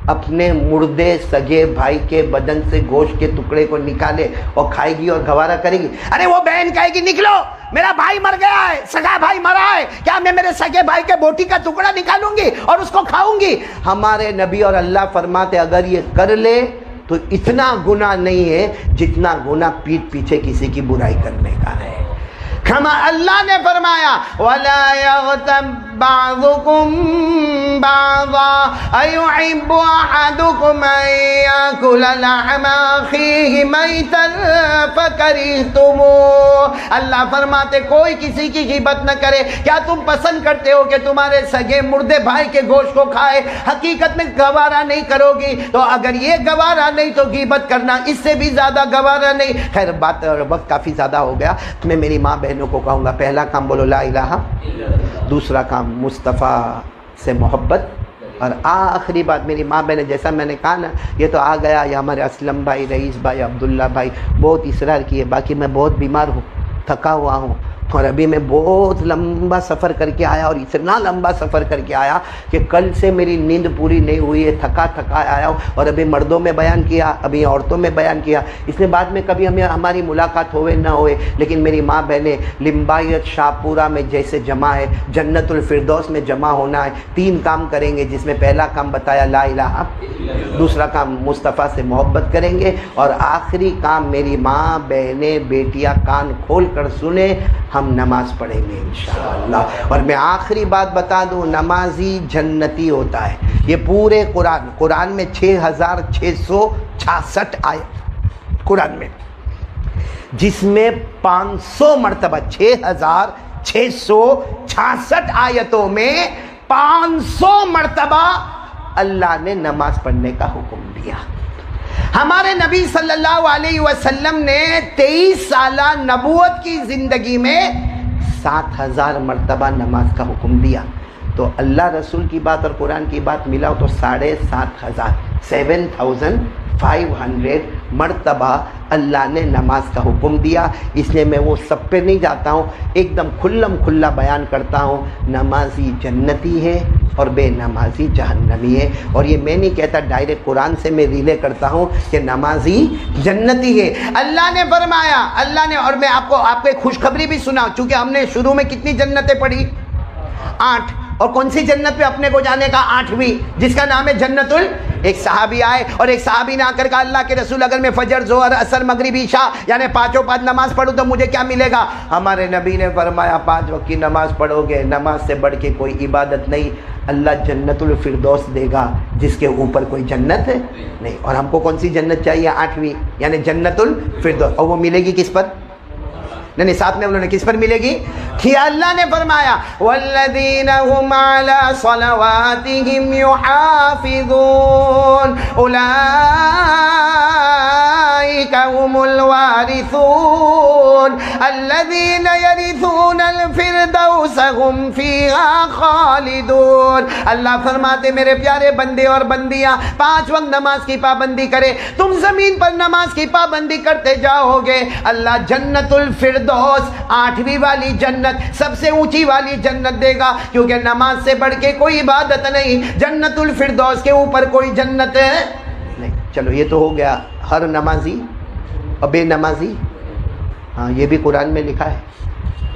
اپنے مردے سگے بھائی کے بدن سے گوشت کے ٹکڑے کو نکالے اور کھائے گی اور گوارا کرے گی؟ ارے وہ بہن کہے گی نکلو, میرا بھائی مر گیا ہے, سگا بھائی مرا ہے, کیا میں میرے سگے بھائی کے بوٹی کا ٹکڑا نکالوں گی اور اس کو کھاؤں گی؟ ہمارے نبی اور اللہ فرماتے اگر یہ کر لے تو اتنا گناہ نہیں ہے جتنا گناہ پیٹھ پیچھے کسی کی برائی کرنے کا ہے. اللہ نے فرمایا وَلَا يَغْتَبْ بعضكم بعضا أيحب أحدكم أن يأكل لحم أخيه ميتا فكرهتموه. اللہ فرماتے کوئی کسی کی غیبت نہ کرے. کیا تم پسند کرتے ہو کہ تمہارے سگے مردے بھائی کے گوشت کو کھائے؟ حقیقت میں گوارا نہیں کرو گی. تو اگر یہ گوارا نہیں تو غیبت کرنا اس سے بھی زیادہ گوارا نہیں. خیر بات وقت کافی زیادہ ہو گیا. میں میری ماں بہنوں کو کہوں گا پہلا کام بولو لا الہ، دوسرا کام مصطفیٰ سے محبت، اور آخری بات میری ماں بہن جیسا میں نے کہا نا یہ تو آ گیا، یہ ہمارے اسلم بھائی، رئیس بھائی، عبداللہ بھائی بہت اصرار کیے. باقی میں بہت بیمار ہوں، تھکا ہوا ہوں، اور ابھی میں بہت لمبا سفر کر کے آیا، اور اتنا لمبا سفر کر کے آیا کہ کل سے میری نیند پوری نہیں ہوئی ہے، تھکا آیا ہوں. اور ابھی مردوں میں بیان کیا، ابھی عورتوں میں بیان کیا. اس میں بعد میں کبھی ہماری ملاقات ہوئے نہ ہوئے، لیکن میری ماں بہنیں لمبائیت شاہپورہ میں جیسے جمع ہے، جنت الفردوس میں جمع ہونا ہے. 3 کام کریں گے، جس میں پہلا کام بتایا لا الہ، دوسرا کام مصطفیٰ سے محبت کریں گے، اور آخری کام میری ماں بہنیں بیٹیاں کان کھول کر سنیں، ہم نماز پڑھیں گے انشاءاللہ. اور میں آخری بات بتا دوں، نمازی جنتی ہوتا ہے. یہ پورے قرآن میں 6666 آیت قرآن میں، جس میں 500 مرتبہ 6666 آیتوں میں 500 مرتبہ اللہ نے نماز پڑھنے کا حکم دیا. ہمارے نبی صلی اللہ علیہ وسلم نے 23 سالہ نبوت کی زندگی میں 7000 مرتبہ نماز کا حکم دیا. تو اللہ رسول کی بات اور قرآن کی بات ملاؤ تو 7500 مرتبہ اللہ نے نماز کا حکم دیا. اس لیے میں وہ سب پہ نہیں جاتا ہوں، ایک دم کھلم کھلا بیان کرتا ہوں. نمازی جنتی ہے اور بے نمازی جہنمی ہے. اور یہ میں نہیں کہتا، ڈائریکٹ قرآن سے میں ریلے کرتا ہوں کہ نمازی جنتی ہے. اللہ نے فرمایا، اللہ نے، اور میں آپ کو ایک خوشخبری بھی سنا، چونکہ ہم نے شروع میں کتنی جنتیں پڑھی؟ 8. اور کون سی جنت پہ اپنے کو جانے کا؟ 8ویں، جس کا نام ہے جنت ایک صحابی آئے اور ایک صحابی نے آ کر کہا اللہ کے رسول اگر میں فجر، ظہر، عصر، مغرب، عشاء یعنی 5 نماز پڑھوں تو مجھے کیا ملے گا؟ ہمارے نبی نے فرمایا 5 وقت کی نماز پڑھو گے، نماز سے بڑھ کے کوئی عبادت نہیں، اللہ جنت الفردوس دے گا جس کے اوپر کوئی جنت نہیں. اور ہم کو کون سی جنت چاہیے؟ 8ویں، یعنی جنت الفردوس. اور وہ ملے گی کس پر؟ نہیں ساتھ میں انہوں نے کس پر ملے گی؟ کہ اللہ نے فرمایا والذین هم علی صلواتهم یحافظون اولئک هم الوارثون الذین یرثون الفردوس هم فیہا خالدون. اللہ فرماتے میرے پیارے بندے اور بندیاں 5 وقت نماز کی پابندی کرے. تم زمین پر نماز کی پابندی کرتے جاؤ گے، اللہ جنت الفردوس 8ویں والی جنت، سب سے اونچی والی جنت دے گا، کیونکہ نماز سے بڑھ کے کوئی عبادت نہیں، جنت الفردوس کے اوپر کوئی جنت نہیں. چلو یہ تو ہو گیا ہر نمازی اور بے نمازی. ہاں یہ بھی قرآن میں لکھا ہے.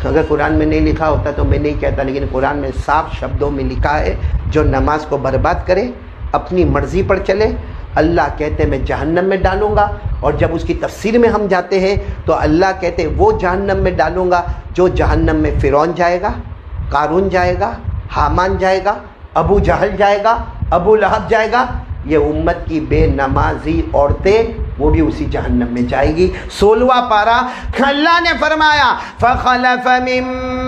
اگر قرآن میں نہیں لکھا ہوتا تو میں نہیں کہتا، لیکن قرآن میں صاف شبدوں میں لکھا ہے جو نماز کو برباد کرے، اپنی مرضی پر چلے، اللہ کہتے ہیں میں جہنم میں ڈالوں گا. اور جب اس کی تفسیر میں ہم جاتے ہیں تو اللہ کہتے ہیں وہ جہنم میں ڈالوں گا جو جہنم میں فرعون جائے گا، قارون جائے گا، حامان جائے گا، ابو جہل جائے گا، ابو لہب جائے گا. یہ امت کی بے نمازی عورتیں وہ بھی اسی جہنم میں جائے گی. 16واں پارہ اللہ نے فرمایا فخلف من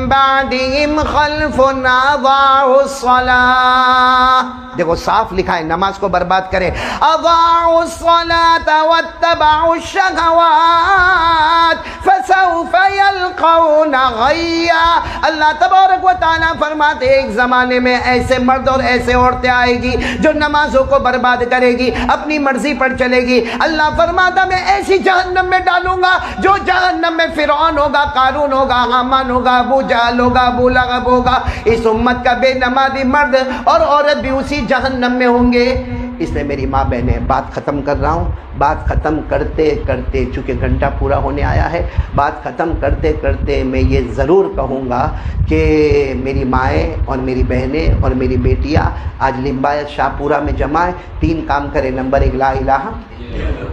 بعدهم خلف اضاعوا الصلاة. دیکھو صاف لکھا ہے نماز کو برباد کرے. اضاعوا الصلاة واتبعوا الشهوات فسوف يلقون غيا. اللہ تبارک و تعالیٰ فرماتے ایک زمانے میں ایسے مرد اور ایسے عورتیں آئے گی جو نمازوں کو برباد کرے گی، اپنی مرضی پر چلے گی. اللہ فرماتا میں ایسی جہنم میں ڈالوں گا جو جہنم میں فرعون ہوگا، قارون ہوگا، حامان ہوگا، ابو جہل ہوگا، ابو لہب ہوگا. اس امت کا بے نمازی مرد اور عورت بھی اسی جہنم میں ہوں گے. اس لیے میری ماں بہنیں بات ختم کر رہا ہوں. بات ختم کرتے کرتے چونکہ گھنٹہ پورا ہونے آیا ہے، بات ختم کرتے کرتے میں یہ ضرور کہوں گا کہ میری مائیں اور میری بہنیں اور میری بیٹیاں آج لمبایت شاہ پورا میں جمع ہیں. 3 کام کریں. نمبر 1 لا الہ،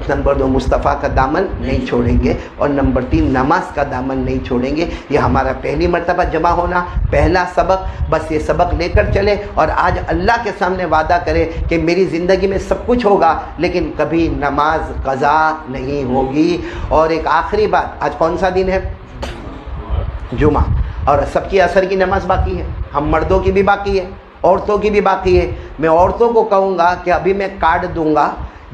نمبر 2 مصطفیٰ کا دامن نہیں چھوڑیں گے، اور نمبر 3 نماز کا دامن نہیں چھوڑیں گے. یہ ہمارا پہلی مرتبہ جمع ہونا، پہلا سبق. بس یہ سبق لے کر چلے اور آج اللہ کے سامنے وعدہ کرے کہ میری زندگی میں سب کچھ ہوگا لیکن کبھی نماز قضا نہیں ہوگی. اور ایک آخری بات، آج کون سا دن ہے؟ جمعہ. اور سب کی عصر کی نماز باقی ہے، ہم مردوں کی بھی باقی ہے، عورتوں کی بھی باقی ہے. میں عورتوں کو کہوں گا کہ ابھی میں کارڈ دوں گا،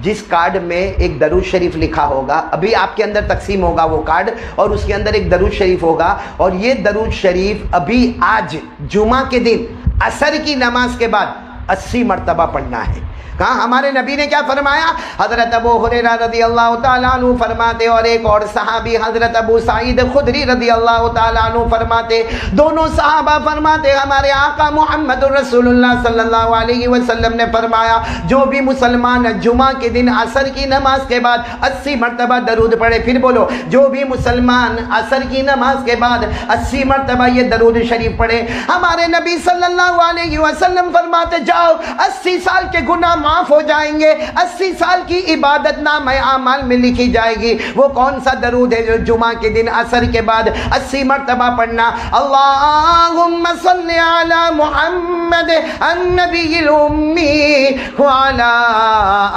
جس کارڈ میں ایک درود شریف لکھا ہوگا، ابھی آپ کے اندر تقسیم ہوگا وہ کارڈ، اور اس کے اندر ایک درود شریف ہوگا، اور یہ درود شریف ابھی آج جمعہ کے دن عصر کی نماز کے بعد 80 مرتبہ پڑھنا ہے. کہاں ہمارے نبی نے کیا فرمایا؟ حضرت ابو ہریرہ رضی اللہ تعالیٰ عنہ فرماتے، اور ایک اور صحابی حضرت ابو سعید خدری رضی اللہ تعالیٰ عنہ فرماتے، دونوں صحابہ فرماتے ہمارے آقا محمد رسول اللہ صلی اللہ علیہ وسلم نے فرمایا جو بھی مسلمان جمعہ کے دن عصر کی نماز کے بعد 80 مرتبہ درود پڑھے. پھر بولو، جو بھی مسلمان عصر کی نماز کے بعد 80 مرتبہ یہ درود شریف پڑھے، ہمارے نبی صلی اللہ علیہ وسلم فرماتے جاؤ 80 سال کے گناہ معاف ہو جائیں گے، 80 سال کی عبادت نامہ اعمال میں لکھی جائے گی. وہ کون سا درود ہے جو جمعہ کے دن عصر کے بعد 80 مرتبہ پڑھنا؟ اللہم صلی علی محمد النبی الامی وعلی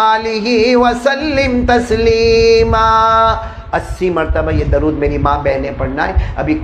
آلہ وسلم تسلیما. 80 مرتبہ یہ درود میری ماں بہنیں پڑھنا ہے. ابھی